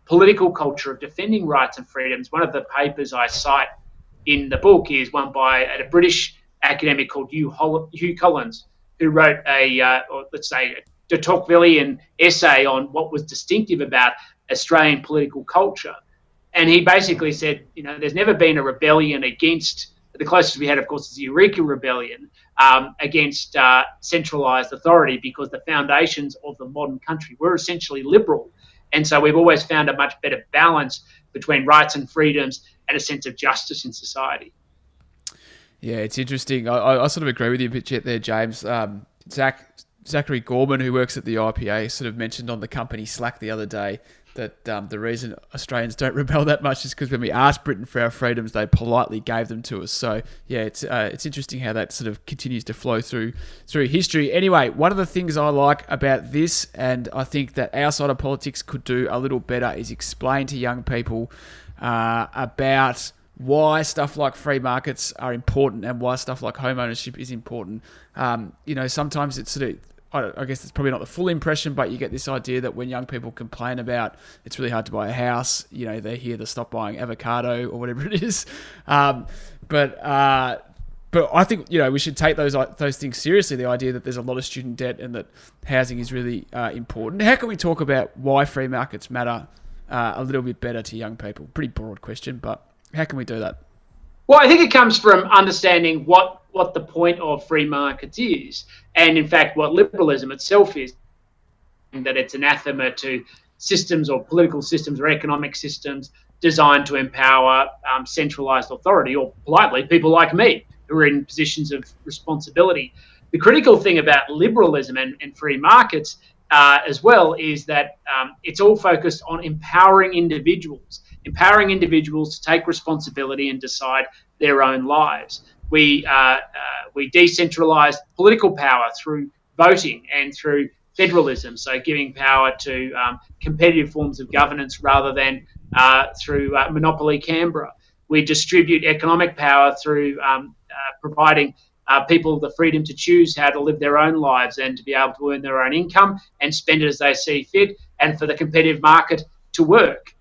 political culture of defending rights and freedoms. One of the papers I cite in the book is one by a British academic called Hugh Collins, who wrote a de Tocquevillian essay on what was distinctive about Australian political culture. And he basically said, there's never been a rebellion against The closest we had, of course, is the Eureka Rebellion against centralised authority, because the foundations of the modern country were essentially liberal. And so we've always found a much better balance between rights and freedoms and a sense of justice in society.
Yeah, it's interesting. I sort of agree with you a bit there, James. Zachary Gorman, who works at the IPA, sort of mentioned on the company Slack the other day that the reason Australians don't rebel that much is because when we asked Britain for our freedoms, they politely gave them to us. So yeah, it's interesting how that sort of continues to flow through history. Anyway, one of the things I like about this, and I think that our side of politics could do a little better, is explain to young people about why stuff like free markets are important and why stuff like home ownership is important. Sometimes it's sort of, I guess it's probably not the full impression, but you get this idea that when young people complain about it's really hard to buy a house, they hear the stop buying avocado or whatever it is. But I think, we should take those things seriously, the idea that there's a lot of student debt and that housing is really important. How can we talk about why free markets matter a little bit better to young people? Pretty broad question, but how can we do that?
Well, I think it comes from understanding what the point of free markets is, and in fact what liberalism itself is, and that it's anathema to systems or political systems or economic systems designed to empower centralised authority, or politely, people like me who are in positions of responsibility. The critical thing about liberalism and free markets as well is that it's all focused on empowering individuals to take responsibility and decide their own lives. We decentralise political power through voting and through federalism, so giving power to competitive forms of governance rather than through monopoly Canberra. We distribute economic power through providing people the freedom to choose how to live their own lives and to be able to earn their own income and spend it as they see fit, and for the competitive market to work.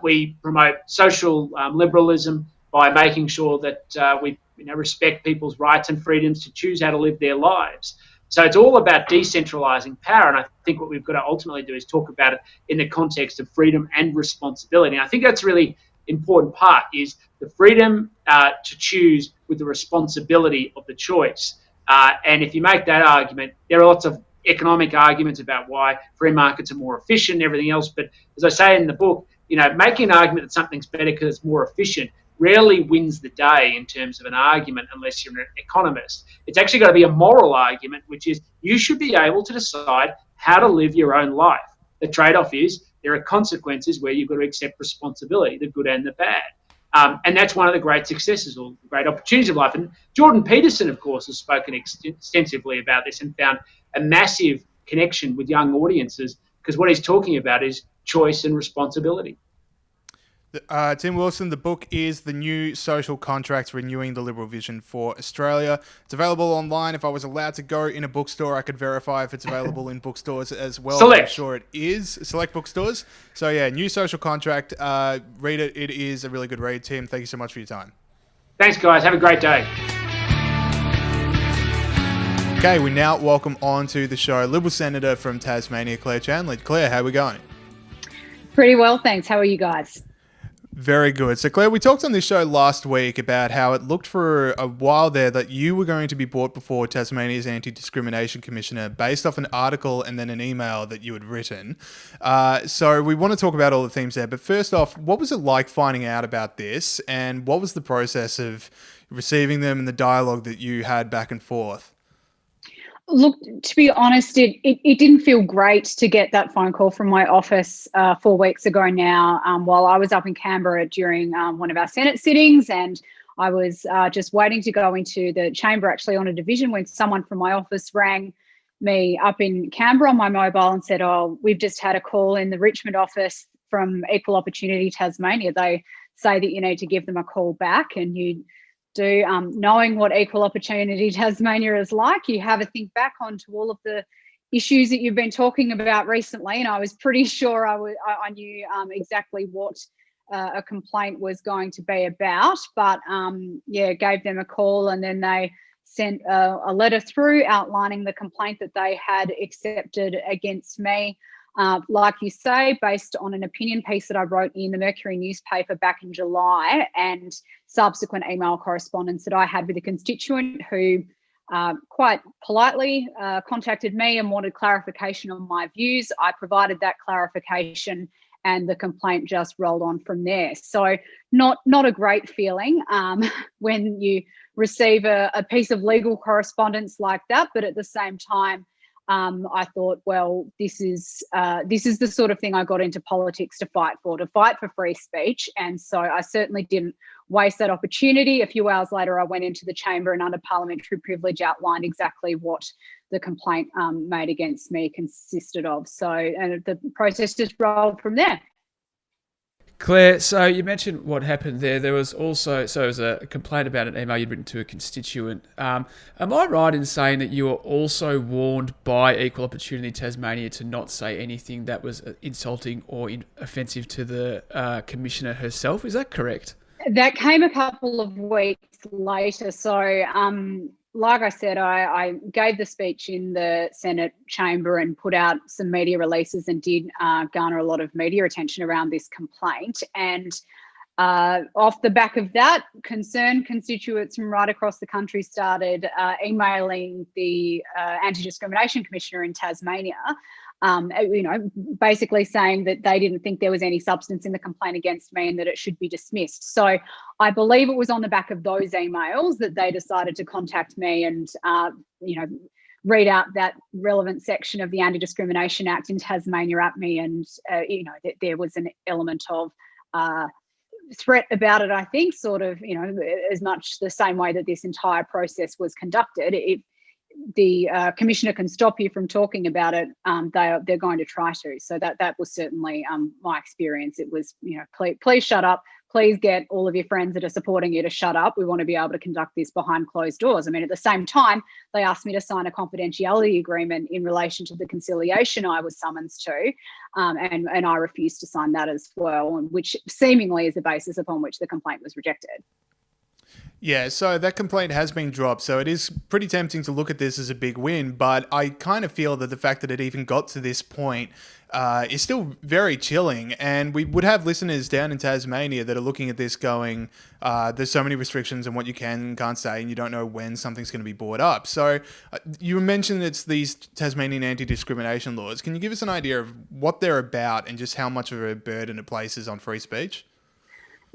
We promote social liberalism by making sure that we respect people's rights and freedoms to choose how to live their lives. So it's all about decentralising power, and I think what we've got to ultimately do is talk about it in the context of freedom and responsibility. And I think that's a really important part, is the freedom to choose with the responsibility of the choice. And if you make that argument, there are lots of economic arguments about why free markets are more efficient and everything else. But as I say in the book, making an argument that something's better because it's more efficient rarely wins the day in terms of an argument unless you're an economist. It's actually got to be a moral argument, which is you should be able to decide how to live your own life. The trade-off is there are consequences where you've got to accept responsibility, the good and the bad. And that's one of the great successes or great opportunities of life. And Jordan Peterson, of course, has spoken extensively about this and found a massive connection with young audiences, because what he's talking about is choice and responsibility.
Tim Wilson, the book is The New Social Contract, Renewing the Liberal Vision for Australia. It's available online. If I was allowed to go in a bookstore, I could verify if it's available in bookstores as well.
Select.
I'm sure it is. Select bookstores. So yeah, New Social Contract. Read it. It is a really good read. Tim, thank you so much for your time.
Thanks, guys. Have a great day.
Okay, we now welcome on to the show Liberal Senator from Tasmania, Claire Chandler. Claire, how are we going?
Pretty well, thanks. How are you guys?
Very good. So, Claire, we talked on this show last week about how it looked for a while there that you were going to be brought before Tasmania's Anti-Discrimination Commissioner based off an article and then an email that you had written. So we want to talk about all the themes there. But first off, what was it like finding out about this, and what was the process of receiving them and the dialogue that you had back and forth?
Look, to be honest, it didn't feel great to get that phone call from my office 4 weeks ago now, while I was up in Canberra during one of our Senate sittings, and I was just waiting to go into the chamber actually on a division when someone from my office rang me up in Canberra on my mobile and said, "Oh, we've just had a call in the Richmond office from Equal Opportunity Tasmania. They say that you need to give them a call back, and you do, knowing what Equal Opportunity Tasmania is like, you have a think back onto all of the issues that you've been talking about recently." And I was pretty sure I knew exactly what a complaint was going to be about, but gave them a call, and then they sent a letter through outlining the complaint that they had accepted against me. like you say, based on an opinion piece that I wrote in the Mercury newspaper back in July and subsequent email correspondence that I had with a constituent who quite politely contacted me and wanted clarification on my views. I provided that clarification and the complaint just rolled on from there. So not a great feeling when you receive a piece of legal correspondence like that, but at the same time, I thought, well, this is the sort of thing I got into politics to fight for free speech. And so I certainly didn't waste that opportunity. A few hours later, I went into the chamber and under parliamentary privilege outlined exactly what the complaint made against me consisted of. So and the process just rolled from there.
Claire, so you mentioned what happened there. There was also, so it was a complaint about an email you'd written to a constituent. Am I right in saying that you were also warned by Equal Opportunity Tasmania to not say anything that was insulting or offensive to the Commissioner herself? Is that correct?
That came a couple of weeks later. So, like I said, I gave the speech in the Senate chamber and put out some media releases and did garner a lot of media attention around this complaint. And off the back of that, concerned constituents from right across the country started emailing the Anti-Discrimination Commissioner in Tasmania, basically saying that they didn't think there was any substance in the complaint against me and that it should be dismissed. So I believe it was on the back of those emails that they decided to contact me and, read out that relevant section of the Anti-Discrimination Act in Tasmania at me. And, that there was an element of threat about it, I think, sort of, as much the same way that this entire process was conducted. If the Commissioner can stop you from talking about it, they're going to try to. So that was certainly my experience. It was, please shut up. Please get all of your friends that are supporting you to shut up. We want to be able to conduct this behind closed doors. I mean, at the same time, they asked me to sign a confidentiality agreement in relation to the conciliation I was summoned to, and I refused to sign that as well, which seemingly is the basis upon which the complaint was rejected.
Yeah, so that complaint has been dropped, so it is pretty tempting to look at this as a big win, but I kind of feel that the fact that it even got to this point is still very chilling, and we would have listeners down in Tasmania that are looking at this going, there's so many restrictions on what you can and can't say, and you don't know when something's going to be brought up. So you mentioned it's these Tasmanian anti-discrimination laws. Can you give us an idea of what they're about and just how much of a burden it places on free speech?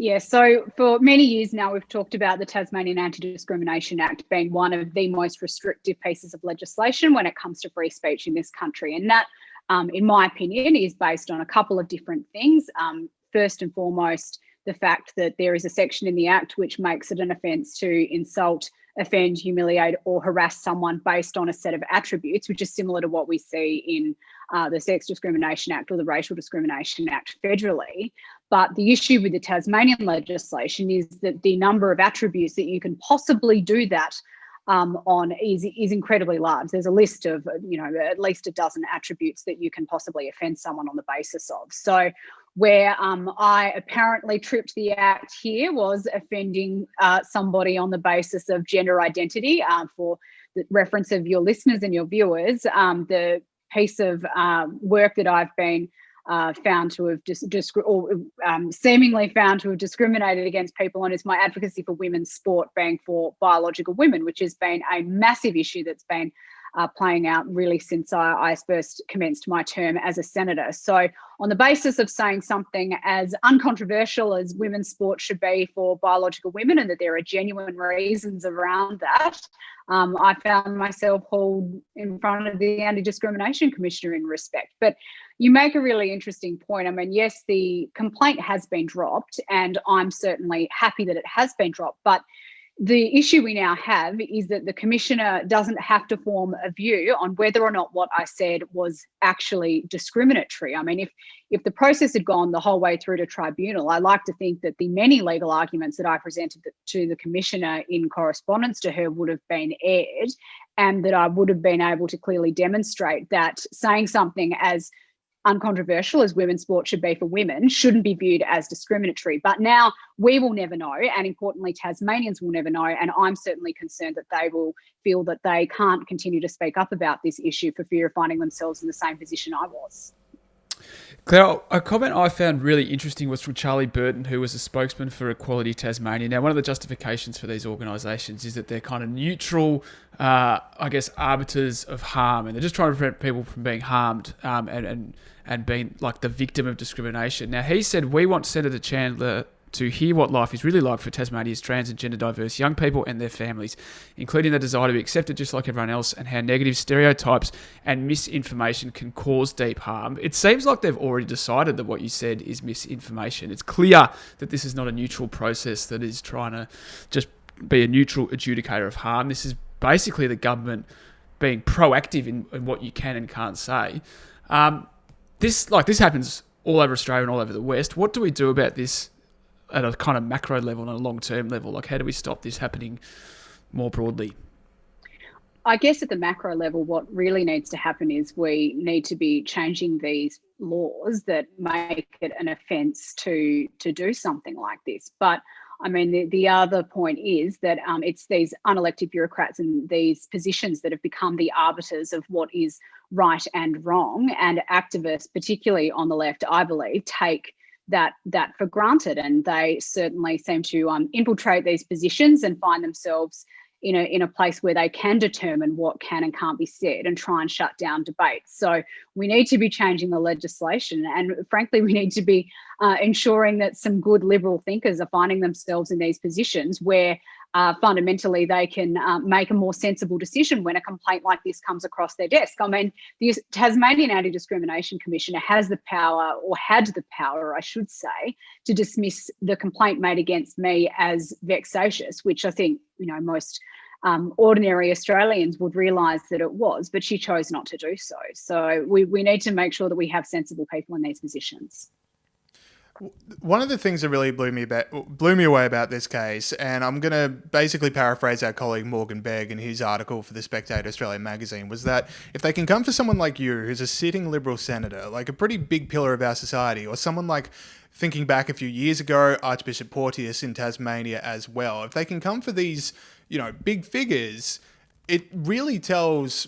Yeah, so for many years now, we've talked about the Tasmanian Anti-Discrimination Act being one of the most restrictive pieces of legislation when it comes to free speech in this country. And that, in my opinion, is based on a couple of different things. First and foremost, the fact that there is a section in the Act which makes it an offence to insult, offend, humiliate or harass someone based on a set of attributes, which is similar to what we see in the Sex Discrimination Act or the Racial Discrimination Act federally. But the issue with the Tasmanian legislation is that the number of attributes that you can possibly do that on is incredibly large. There's a list of, at least a dozen attributes that you can possibly offend someone on the basis of. So where I apparently tripped the act here was offending somebody on the basis of gender identity. For the reference of your listeners and your viewers, the piece of work that I've been found to have seemingly found to have discriminated against people on is my advocacy for women's sport being for biological women, which has been a massive issue that's been playing out really since I first commenced my term as a senator. So on the basis of saying something as uncontroversial as women's sport should be for biological women and that there are genuine reasons around that, I found myself hauled in front of the Anti-Discrimination Commissioner in respect. But you make a really interesting point. I mean, yes, the complaint has been dropped and I'm certainly happy that it has been dropped, but the issue we now have is that the Commissioner doesn't have to form a view on whether or not what I said was actually discriminatory. I mean, if the process had gone the whole way through to tribunal, I like to think that the many legal arguments that I presented to the Commissioner in correspondence to her would have been aired and that I would have been able to clearly demonstrate that saying something as uncontroversial as women's sport should be for women shouldn't be viewed as discriminatory. But now we will never know, and importantly Tasmanians will never know, and I'm certainly concerned that they will feel that they can't continue to speak up about this issue for fear of finding themselves in the same position I was.
Claire, a comment I found really interesting was from Charlie Burton, who was a spokesman for Equality Tasmania. Now, one of the justifications for these organisations is that they're kind of neutral, arbiters of harm, and they're just trying to prevent people from being harmed and being like the victim of discrimination. Now, he said, we want Senator Chandler to hear what life is really like for Tasmania's trans and gender diverse young people and their families, including the desire to be accepted just like everyone else, and how negative stereotypes and misinformation can cause deep harm. It seems like they've already decided that what you said is misinformation. It's clear that this is not a neutral process that is trying to just be a neutral adjudicator of harm. This is basically the government being proactive in what you can and can't say. This happens all over Australia and all over the West. What do we do about this at a kind of macro level and a long-term level? Like, how do we stop this happening more broadly?
I guess at the macro level, what really needs to happen is we need to be changing these laws that make it an offence to do something like this. But I mean, the other point is that it's these unelected bureaucrats and these positions that have become the arbiters of what is right and wrong. And activists, particularly on the left, I believe, take that for granted, and they certainly seem to infiltrate these positions and find themselves in a place where they can determine what can and can't be said and try and shut down debates. So we need to be changing the legislation, and frankly, we need to be ensuring that some good liberal thinkers are finding themselves in these positions where fundamentally they can make a more sensible decision when a complaint like this comes across their desk. I mean, the Tasmanian Anti-Discrimination Commissioner has the power, or had the power, I should say, to dismiss the complaint made against me as vexatious, which I think, most ordinary Australians would realise that it was, but she chose not to do so. So we need to make sure that we have sensible people in these positions.
One of the things that really blew me away about this case, and I'm going to basically paraphrase our colleague Morgan Begg in his article for the Spectator Australia magazine, was that if they can come for someone like you, who's a sitting Liberal senator, like a pretty big pillar of our society, or someone like, thinking back a few years ago, Archbishop Porteous in Tasmania as well, if they can come for these, big figures, it really tells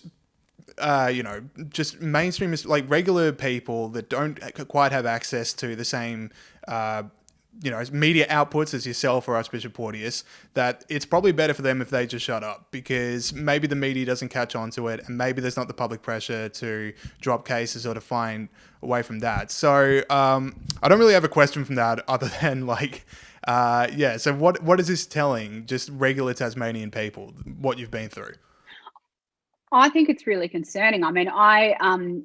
just mainstream, like regular people that don't quite have access to the same, media outputs as yourself or Archbishop Porteous, that it's probably better for them if they just shut up, because maybe the media doesn't catch on to it, and maybe there's not the public pressure to drop cases or to find a way from that. So I don't really have a question from that other than so what is this telling just regular Tasmanian people, what you've been through?
I think it's really concerning. I mean, I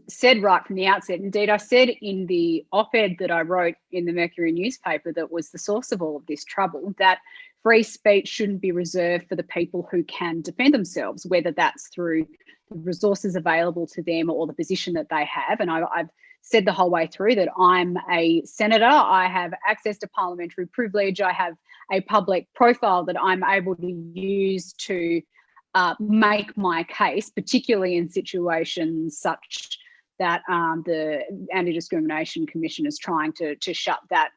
said right from the outset, indeed, I said in the op-ed that I wrote in the Mercury newspaper that was the source of all of this trouble, that free speech shouldn't be reserved for the people who can defend themselves, whether that's through the resources available to them or the position that they have. And I've said the whole way through that I'm a senator, I have access to parliamentary privilege, I have a public profile that I'm able to use to make my case, particularly in situations such that the Anti-Discrimination Commission is trying to shut that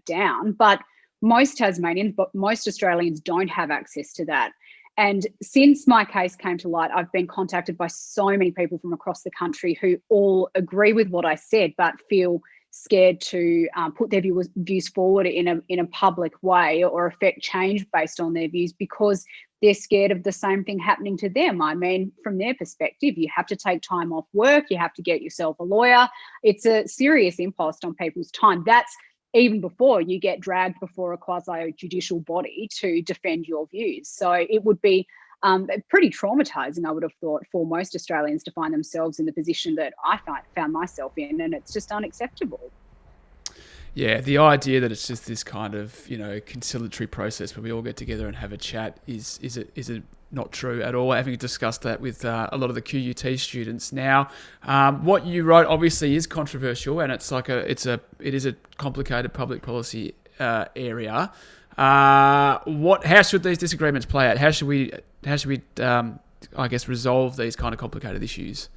down. But most Tasmanians, but most Australians don't have access to that. And since my case came to light, I've been contacted by so many people from across the country who all agree with what I said, but feel scared to put their views forward in a public way or affect change based on their views because they're scared of the same thing happening to them. I mean, from their perspective, you have to take time off work, you have to get yourself a lawyer. It's a serious impost on people's time. That's even before you get dragged before a quasi-judicial body to defend your views. So it would be pretty traumatising, I would have thought, for most Australians to find themselves in the position that I found myself in, and it's just unacceptable.
Yeah, the idea that it's just this kind of, conciliatory process where we all get together and have a chat is it not true at all. Having discussed that with a lot of the QUT students now, what you wrote obviously is controversial, and it's it is a complicated public policy area. How should these disagreements play out? How should we resolve these kind of complicated issues?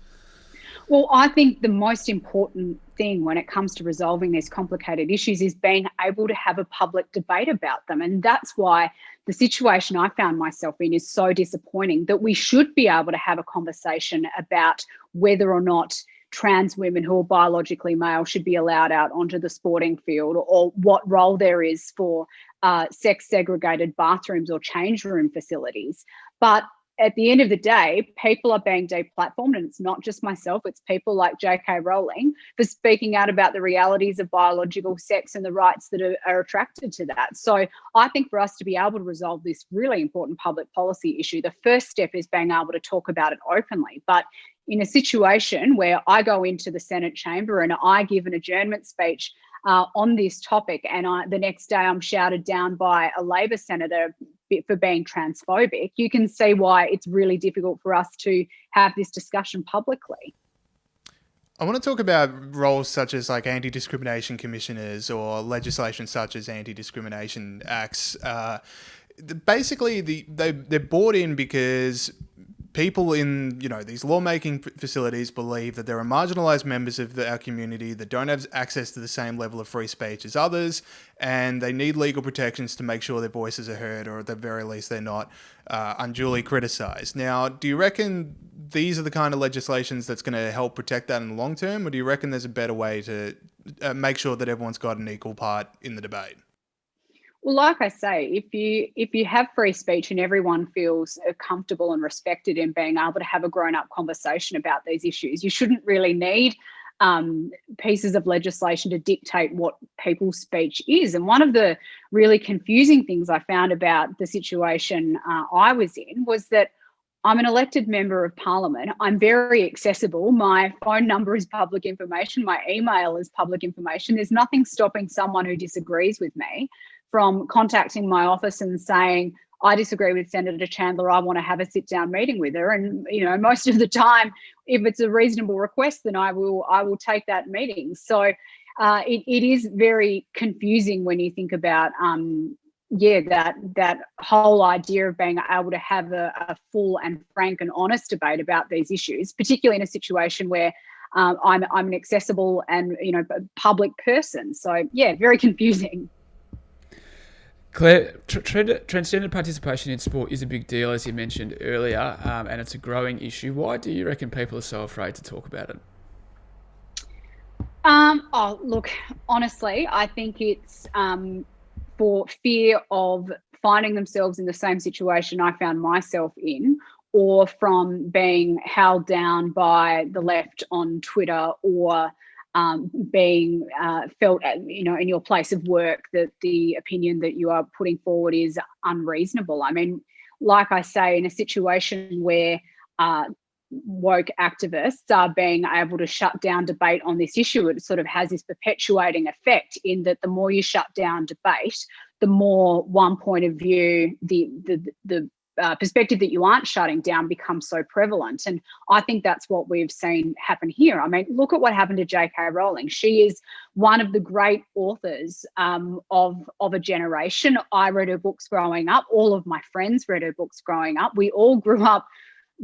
Well, I think the most important thing when it comes to resolving these complicated issues is being able to have a public debate about them. And that's why the situation I found myself in is so disappointing, that we should be able to have a conversation about whether or not trans women who are biologically male should be allowed out onto the sporting field, or what role there is for sex segregated bathrooms or change room facilities. But at the end of the day, people are being deplatformed, and it's not just myself, it's people like J.K. Rowling for speaking out about the realities of biological sex and the rights that are attracted to that. So I think for us to be able to resolve this really important public policy issue, the first step is being able to talk about it openly. But in a situation where I go into the Senate chamber and I give an adjournment speech on this topic, and the next day I'm shouted down by a Labor senator for being transphobic, you can see why it's really difficult for us to have this discussion publicly.
I want to talk about roles such as like anti-discrimination commissioners or legislation such as anti-discrimination acts. Basically, they're brought in because people in, these lawmaking facilities believe that there are marginalized members of our community that don't have access to the same level of free speech as others, and they need legal protections to make sure their voices are heard, or at the very least they're not unduly criticized. Now, do you reckon these are the kind of legislations that's going to help protect that in the long term, or do you reckon there's a better way to make sure that everyone's got an equal part in the debate?
Well, like I say, if you have free speech and everyone feels comfortable and respected in being able to have a grown-up conversation about these issues, you shouldn't really need pieces of legislation to dictate what people's speech is. And one of the really confusing things I found about the situation I was in was that I'm an elected member of parliament. I'm very accessible. My phone number is public information. My email is public information. There's nothing stopping someone who disagrees with me from contacting my office and saying, I disagree with Senator Chandler, I want to have a sit-down meeting with her. And, most of the time, if it's a reasonable request, then I will take that meeting. So it is very confusing when you think about, that whole idea of being able to have a full and frank and honest debate about these issues, particularly in a situation where I'm an accessible and, public person. So, yeah, very confusing.
Claire, transgender participation in sport is a big deal, as you mentioned earlier, and it's a growing issue. Why do you reckon people are so afraid to talk about it?
Look, honestly, I think it's for fear of finding themselves in the same situation I found myself in, or from being held down by the left on Twitter, or being felt, in your place of work, that the opinion that you are putting forward is unreasonable. I mean, like I say, in a situation where woke activists are being able to shut down debate on this issue, it sort of has this perpetuating effect in that the more you shut down debate, the more one point of view, the perspective that you aren't shutting down becomes so prevalent. And I think that's what we've seen happen here. I mean, look at what happened to J.K. Rowling. She is one of the great authors of a generation. I read her books growing up. All of my friends read her books growing up. We all grew up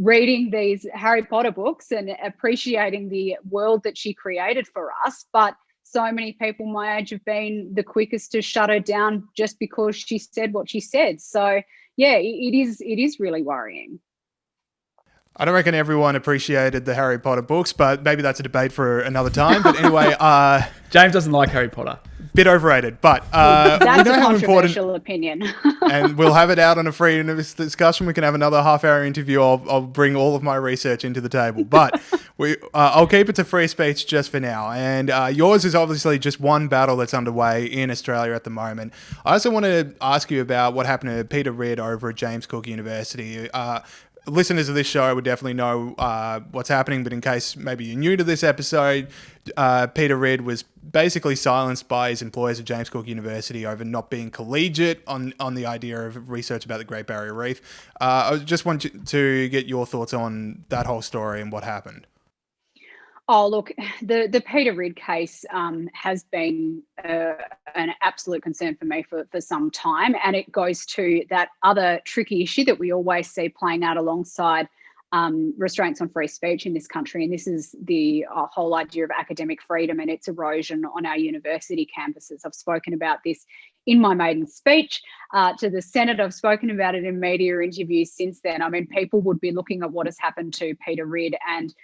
reading these Harry Potter books and appreciating the world that she created for us. But so many people my age have been the quickest to shut her down just because she said what she said. So, yeah, it is really worrying.
I don't reckon everyone appreciated the Harry Potter books, but maybe that's a debate for another time. But anyway,
James doesn't like Harry Potter.
Bit overrated, but
that's a controversial opinion.
And we'll have it out on a free discussion. We can have another half-hour interview. I'll bring all of my research into the table, but I'll keep it to free speech just for now. And yours is obviously just one battle that's underway in Australia at the moment. I also want to ask you about what happened to Peter Ridd over at James Cook University. Listeners of this show would definitely know what's happening, but in case maybe you're new to this episode, Peter Ridd was basically silenced by his employers at James Cook University over not being collegiate on the idea of research about the Great Barrier Reef. I just want to get your thoughts on that whole story and what happened.
Oh, look, the Peter Ridd case has been an absolute concern for me for some time, and it goes to that other tricky issue that we always see playing out alongside restraints on free speech in this country, and this is the whole idea of academic freedom and its erosion on our university campuses. I've spoken about this in my maiden speech to the Senate. I've spoken about it in media interviews since then. I mean, people would be looking at what has happened to Peter Ridd and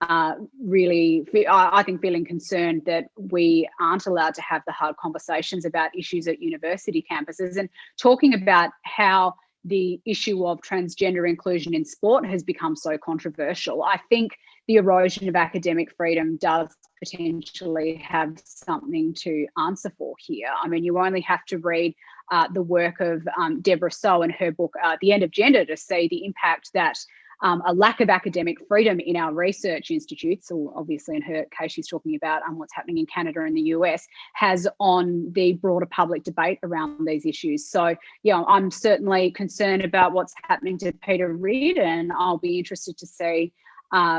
I think, feeling concerned that we aren't allowed to have the hard conversations about issues at university campuses, and talking about how the issue of transgender inclusion in sport has become so controversial. I think the erosion of academic freedom does potentially have something to answer for here. I mean, you only have to read the work of Deborah So and her book, The End of Gender, to see the impact that a lack of academic freedom in our research institutes, or obviously in her case she's talking about what's happening in Canada and the US, has on the broader public debate around these issues. So, I'm certainly concerned about what's happening to Peter Reid, and I'll be interested to see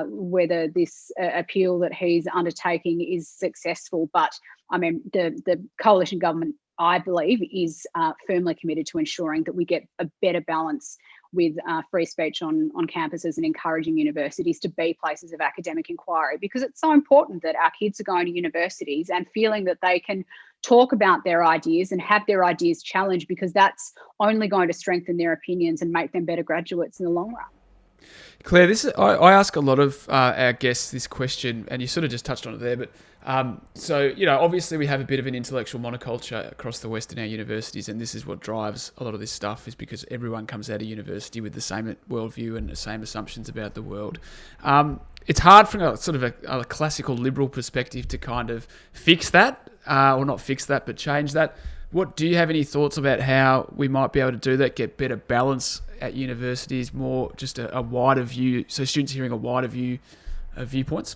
whether this appeal that he's undertaking is successful. But I mean, the coalition government, I believe, is firmly committed to ensuring that we get a better balance with free speech on campuses and encouraging universities to be places of academic inquiry, because it's so important that our kids are going to universities and feeling that they can talk about their ideas and have their ideas challenged, because that's only going to strengthen their opinions and make them better graduates in the long run.
Claire, I ask a lot of our guests this question, and you sort of just touched on it there, but obviously we have a bit of an intellectual monoculture across the West in our universities, and this is what drives a lot of this stuff, is because everyone comes out of university with the same worldview and the same assumptions about the world. It's hard from a sort of a classical liberal perspective to kind of fix that, or not fix that, but change that. Do you have any thoughts about how we might be able to do that, get better balance at universities, more just a wider view, so students hearing a wider view of viewpoints?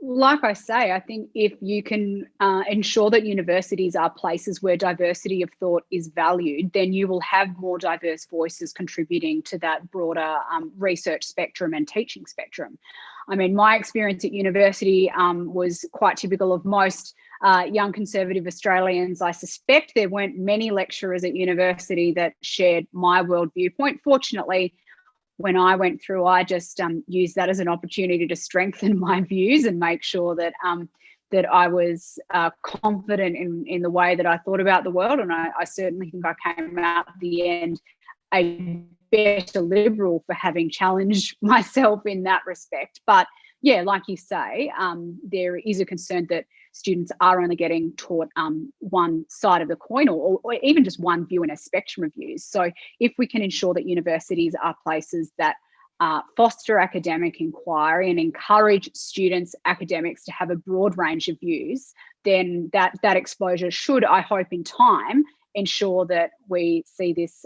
Like I say, I think if you can ensure that universities are places where diversity of thought is valued, then you will have more diverse voices contributing to that broader research spectrum and teaching spectrum. I mean, my experience at university was quite typical of most young conservative Australians. I suspect there weren't many lecturers at university that shared my world viewpoint. Fortunately, when I went through, I just used that as an opportunity to strengthen my views and make sure that that I was confident in the way that I thought about the world. And I certainly think I came out at the end a better liberal for having challenged myself in that respect. But yeah, like you say, there is a concern that students are only getting taught one side of the coin, or even just one view in a spectrum of views. So if we can ensure that universities are places that foster academic inquiry and encourage students, academics, to have a broad range of views, then that exposure should, I hope, in time ensure that we see this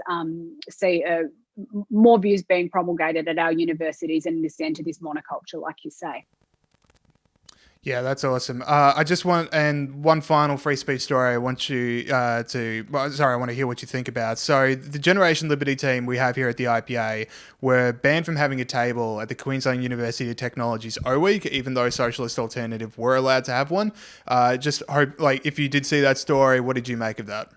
more views being promulgated at our universities and this end to this monoculture, like you say.
Yeah, that's awesome. I just want, and one final free speech story I want you I want to hear what you think about. So the Generation Liberty team we have here at the IPA were banned from having a table at the Queensland University of Technology's O Week, even though Socialist Alternative were allowed to have one. Just hope, if you did see that story, what did you make of that?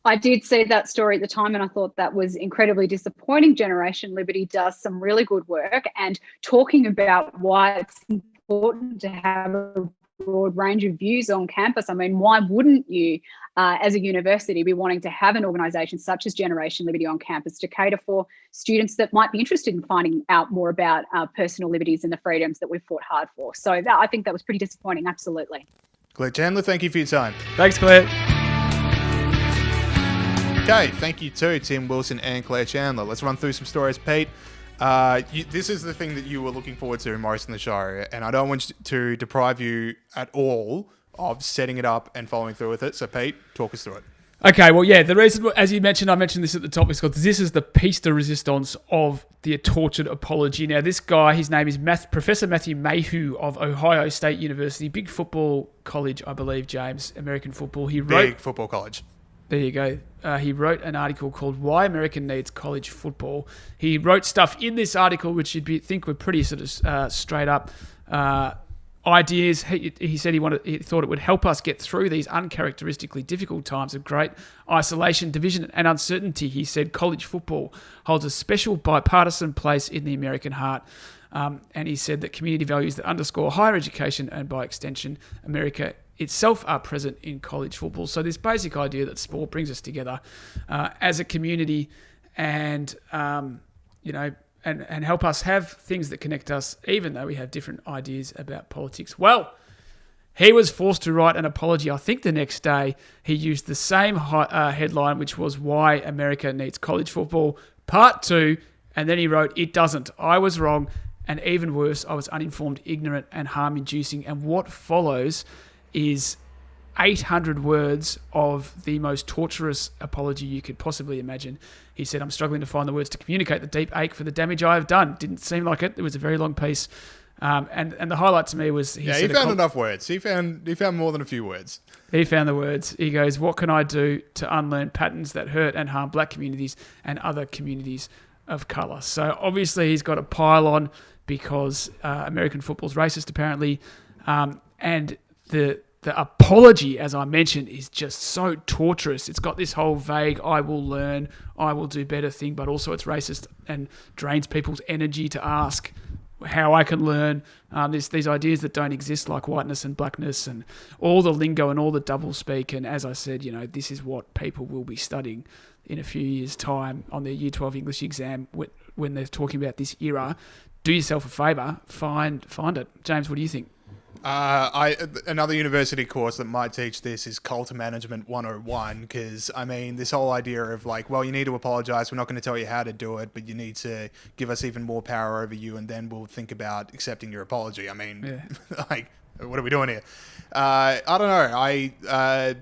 I did see that story at the time, and I thought that was incredibly disappointing. Generation Liberty does some really good work, and talking about why it's important to have a broad range of views on campus. I mean, why wouldn't you, as a university, be wanting to have an organisation such as Generation Liberty on campus to cater for students that might be interested in finding out more about personal liberties and the freedoms that we've fought hard for? So I think that was pretty disappointing, absolutely.
Claire Chandler, thank you for your time.
Thanks, Claire.
Okay, thank you to Tim Wilson and Claire Chandler. Let's run through some stories, Pete. This is the thing that you were looking forward to most in the show, and I don't want to deprive you at all of setting it up and following through with it. So, Pete, talk us through it.
Okay, well, yeah, the reason, as you mentioned, I mentioned this at the top, is because this is the piece de resistance of the tortured apology. Now, this guy, his name is Professor Matthew Mayhew of Ohio State University, big football college, I believe, James, American football.
Big football college.
There you go. He wrote an article called Why America Needs College Football. He wrote stuff in this article which you'd think were pretty sort of straight up ideas. He said he thought it would help us get through these uncharacteristically difficult times of great isolation, division, and uncertainty. He said college football holds a special bipartisan place in the American heart. And he said that community values that underscore higher education and, by extension, America itself are present in college football. So this basic idea that sport brings us together as a community and, and help us have things that connect us, even though we have different ideas about politics. Well, he was forced to write an apology. I think the next day he used the same headline, which was Why America Needs College Football, Part 2, and then he wrote, "It doesn't. I was wrong, and even worse, I was uninformed, ignorant, and harm-inducing." And what follows is 800 words of the most torturous apology you could possibly imagine. He said, "I'm struggling to find the words to communicate the deep ache for the damage I have done." Didn't seem like it. It was a very long piece. And the highlight to me was...
He found enough words. He found more than a few words.
He found the words. He goes, "What can I do to unlearn patterns that hurt and harm black communities and other communities of colour?" So obviously he's got a pile on because American football's racist, apparently. And the apology, as I mentioned, is just so torturous. It's got this whole vague, I will learn, I will do better thing, but also it's racist and drains people's energy to ask how I can learn. There's these ideas that don't exist, like whiteness and blackness and all the lingo and all the doublespeak. And as I said, this is what people will be studying in a few years' time on their Year 12 English exam when they're talking about this era. Do yourself a favour, find it. James, what do you think?
Another university course that might teach this is Culture Management 101, because, this whole idea of you need to apologise, we're not going to tell you how to do it, but you need to give us even more power over you, and then we'll think about accepting your apology. What are we doing here? I don't know.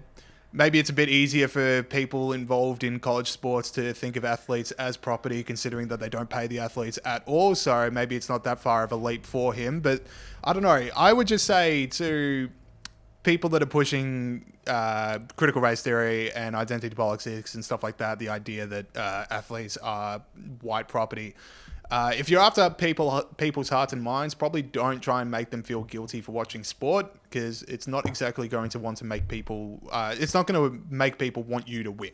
Maybe it's a bit easier for people involved in college sports to think of athletes as property, considering that they don't pay the athletes at all. So maybe it's not that far of a leap for him. But I don't know. I would just say to people that are pushing critical race theory and identity politics and stuff like that, the idea that athletes are white property, if you're after people's hearts and minds, probably don't try and make them feel guilty for watching sport, because it's not exactly going to want to make people... it's not going to make people want you to win.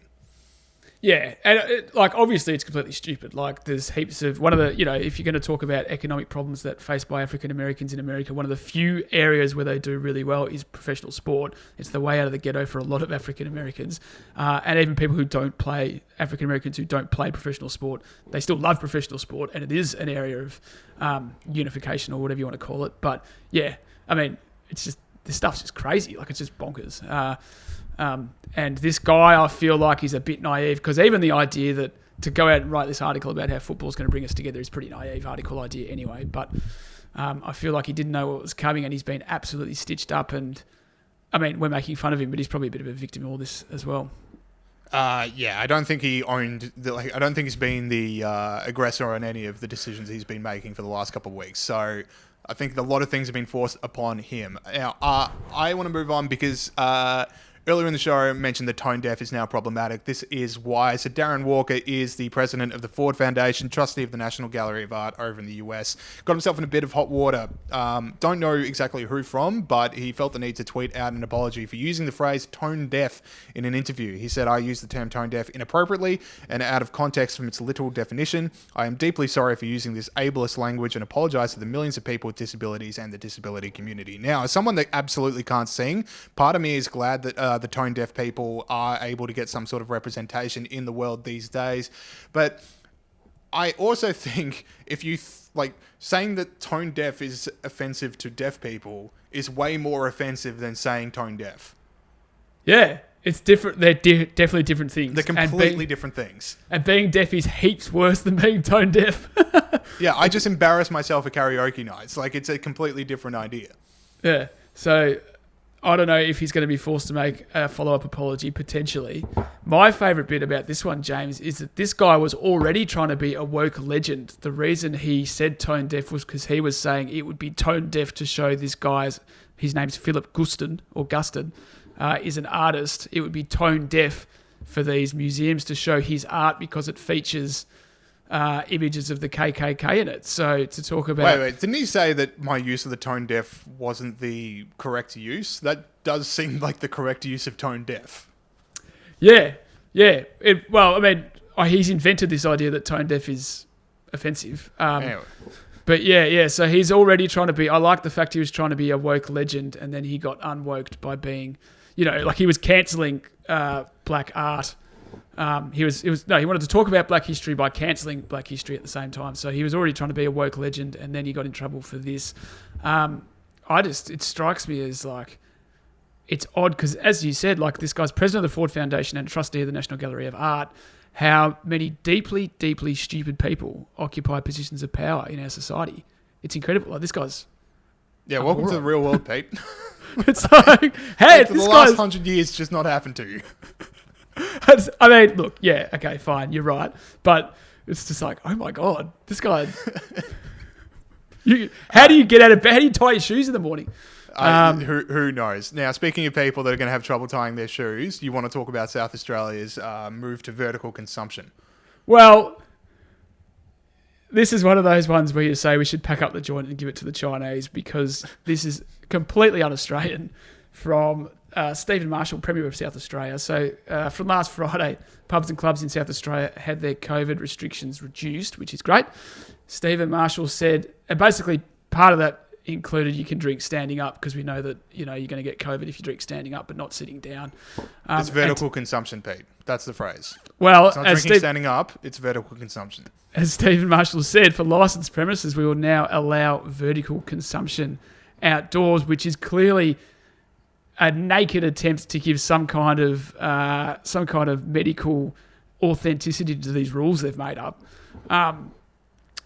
Yeah, and obviously it's completely stupid. There's heaps of... One of the, if you're going to talk about economic problems that faced by African Americans in America, one of the few areas where they do really well is professional sport. It's the way out of the ghetto for a lot of African Americans. And even people who don't play... African Americans who don't play professional sport, they still love professional sport, and it is an area of unification or whatever you want to call it. But yeah, it's just... This stuff's just crazy. It's just bonkers. And this guy, I feel like he's a bit naive, because even the idea that to go out and write this article about how football's going to bring us together is a pretty naive article idea anyway. But I feel like he didn't know what was coming, and he's been absolutely stitched up. And we're making fun of him, but he's probably a bit of a victim of all this as well.
I don't think he owned... I don't think he's been the aggressor on any of the decisions he's been making for the last couple of weeks. So I think a lot of things have been forced upon him. Now, I want to move on because... earlier in the show, I mentioned that tone deaf is now problematic. This is why. So Darren Walker is the president of the Ford Foundation, trustee of the National Gallery of Art over in the US. Got himself in a bit of hot water. Don't know exactly who from, but he felt the need to tweet out an apology for using the phrase tone deaf in an interview. He said, "I used the term tone deaf inappropriately and out of context from its literal definition. I am deeply sorry for using this ableist language and apologize to the millions of people with disabilities and the disability community." Now, as someone that absolutely can't sing, part of me is glad that the tone deaf people are able to get some sort of representation in the world these days. But I also think if you saying that tone deaf is offensive to deaf people is way more offensive than saying tone deaf.
Yeah, it's different. They're definitely different things.
They're completely different things. And
being deaf is heaps worse than being tone deaf.
Yeah, I just embarrass myself at karaoke nights. It's a completely different idea.
Yeah, so... I don't know if he's going to be forced to make a follow-up apology, potentially. My favourite bit about this one, James, is that this guy was already trying to be a woke legend. The reason he said tone deaf was because he was saying it would be tone deaf to show this guy's, his name's Philip Guston, is an artist. It would be tone deaf for these museums to show his art because it features images of the KKK in it. So to talk about...
Wait, didn't he say that my use of the tone deaf wasn't the correct use? That does seem like the correct use of tone deaf.
Yeah. He's invented this idea that tone deaf is offensive.
Anyway.
But yeah, so he's already trying to be... I like the fact he was trying to be a woke legend, and then he got unwoked by being... he was cancelling black art He wanted to talk about Black history by cancelling Black history at the same time. So he was already trying to be a woke legend, and then he got in trouble for this. It strikes me as like, it's odd because, as you said, like this guy's president of the Ford Foundation and trustee of the National Gallery of Art. How many deeply, deeply stupid people occupy positions of power in our society? It's incredible. Like this guy's.
Yeah, welcome to the real world, Pete.
It's like, hey,
like,
this
the
guy's
last 100 years just not happened to you.
I mean, look, yeah, okay, fine, you're right, but it's just like, oh my god, this guy. How do you get out of bed? How do you tie your shoes in the morning?
Who knows? Now, speaking of people that are going to have trouble tying their shoes, you want to talk about South Australia's move to vertical consumption.
Well, this is one of those ones where you say we should pack up the joint and give it to the Chinese, because this is completely un-Australian from Stephen Marshall, Premier of South Australia. So from last Friday, pubs and clubs in South Australia had their COVID restrictions reduced, which is great. Stephen Marshall said, and basically part of that included you can drink standing up, because we know that you're going to get COVID if you drink standing up but not sitting down.
It's vertical consumption, Pete. That's the phrase.
Well,
it's not drinking standing up, it's vertical consumption. As
Stephen Marshall said, for licensed premises, we will now allow vertical consumption outdoors, which is clearly a naked attempt to give some kind of medical authenticity to these rules they've made up.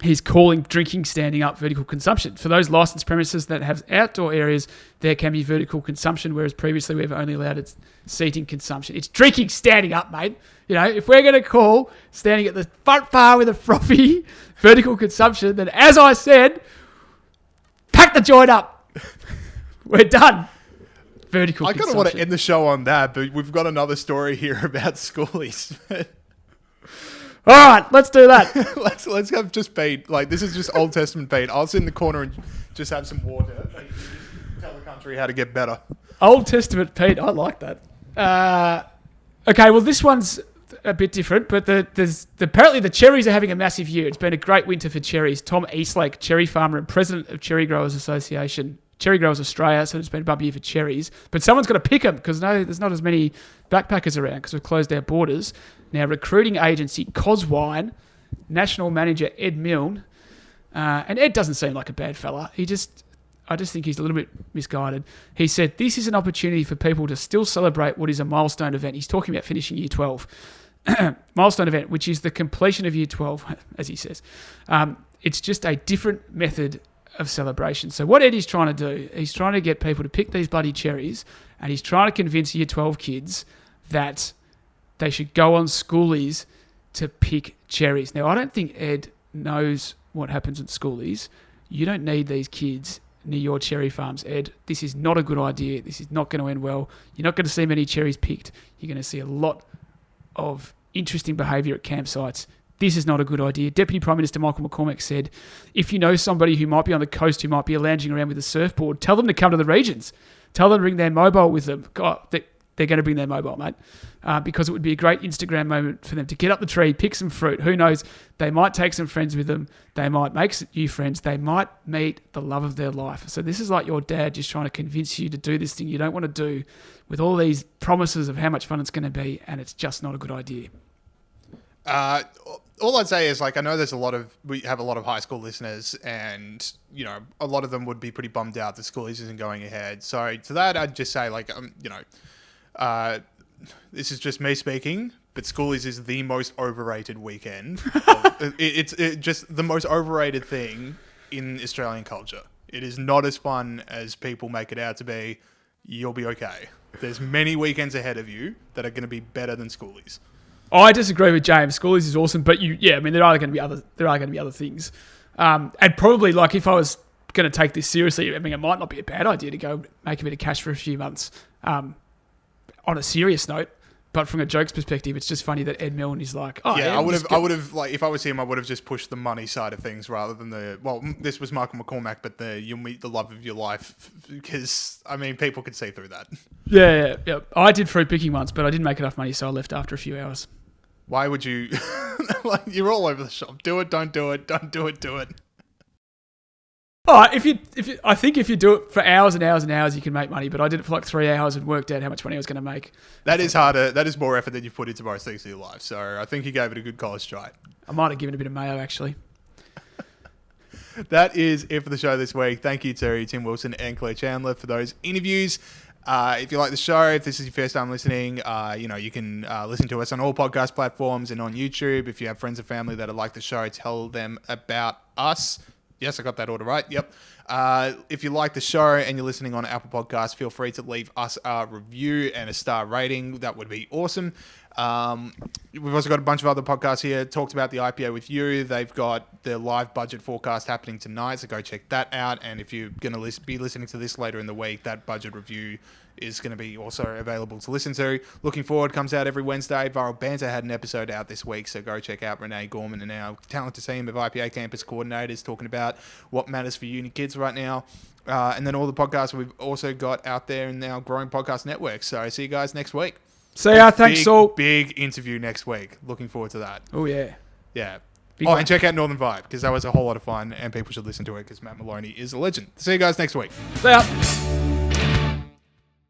He's calling drinking standing up vertical consumption. For those licensed premises that have outdoor areas, there can be vertical consumption, whereas previously we've only allowed it seating consumption. It's drinking standing up, mate. If we're going to call standing at the front bar with a frothy vertical consumption, then as I said, pack the joint up. We're done. Vertical consumption.
I kind of want to end the show on that, but we've got another story here about schoolies.
All right, let's do that.
let's have just Pete. Like, this is just Old Testament Pete. I'll sit in the corner and just have some water. Tell the country how to get better.
Old Testament Pete, I like that. Okay, well, this one's a bit different, but apparently the cherries are having a massive year. It's been a great winter for cherries. Tom Eastlake, cherry farmer and president of Cherry Growers Association, Cherry Growers Australia, so it's been a bump year for cherries. But someone's got to pick them, because there's not as many backpackers around because we've closed our borders. Now, recruiting agency Coswine, national manager Ed Milne, and Ed doesn't seem like a bad fella. I just think he's a little bit misguided. He said, this is an opportunity for people to still celebrate what is a milestone event. He's talking about finishing year 12. Milestone event, which is the completion of year 12, as he says. It's just a different method of celebration. So what Ed is trying to do, he's trying to get people to pick these bloody cherries, and he's trying to convince year 12 kids that they should go on schoolies to pick cherries. Now, I don't think Ed knows what happens at schoolies. You don't need these kids near your cherry farms, Ed. This is not a good idea. This is not going to end well. You're not going to see many cherries picked. You're going to see a lot of interesting behaviour at campsites. This is not a good idea. Deputy Prime Minister Michael McCormack said, if you know somebody who might be on the coast who might be lounging around with a surfboard, tell them to come to the regions. Tell them to bring their mobile with them. God, they're going to bring their mobile, mate, because it would be a great Instagram moment for them to get up the tree, pick some fruit. Who knows? They might take some friends with them. They might make some new friends. They might meet the love of their life. So this is like your dad just trying to convince you to do this thing you don't want to do with all these promises of how much fun it's going to be, and it's just not a good idea.
All I'd say is, like, I know we have a lot of high school listeners, and, a lot of them would be pretty bummed out that schoolies isn't going ahead. So to that, I'd just say, like, this is just me speaking, but schoolies is the most overrated weekend. It's just the most overrated thing in Australian culture. It is not as fun as people make it out to be. You'll be okay. There's many weekends ahead of you that are going to be better than schoolies.
I disagree with James. Schoolies is awesome, but there are going to be other things. And probably, like, if I was going to take this seriously, it might not be a bad idea to go make a bit of cash for a few months. On a serious note, but from a jokes perspective, it's just funny that Ed Milne is like,
I would have, like, if I was him, I would have just pushed the money side of things rather than this was Michael McCormack, but you'll meet the love of your life, because, people could see through that. Yeah.
I did fruit picking once, but I didn't make enough money, so I left after a few hours.
Why would you? Like, you're all over the shop. Do it, don't do it, don't do it, do it.
Oh, I think if you do it for hours and hours and hours, you can make money. But I did it for like 3 hours and worked out how much money I was going to make.
That is harder. That is more effort than you've put into most things in your life. So I think you gave it a good college try.
I might have given it a bit of mayo, actually.
That is it for the show this week. Thank you to Tim Wilson and Claire Chandler for those interviews. If you like the show, if this is your first time listening, you can listen to us on all podcast platforms and on YouTube. If you have friends and family that like the show, tell them about us. Yes, I got that order right. Yep. If you like the show and you're listening on Apple Podcasts, feel free to leave us a review and a star rating. That would be awesome. We've also got a bunch of other podcasts here. Talked about the IPA with you. They've got their live budget forecast happening tonight, so go check that out. And if you're going to be listening to this later in the week, that budget review is going to be also available to listen to. Looking Forward comes out every Wednesday. Viral Banter had an episode out this week, so go check out Renee Gorman and our talented team of IPA campus coordinators talking about what matters for uni kids right now. And then all the podcasts we've also got out there in our growing podcast network. So see you guys next week.
See ya. Thanks, Saul.
Big interview next week. Looking forward to that.
Oh, yeah.
Yeah.
Big
and check out Northern Vibe, because that was a whole lot of fun, and people should listen to it because Matt Maloney is a legend. See you guys next week.
See ya.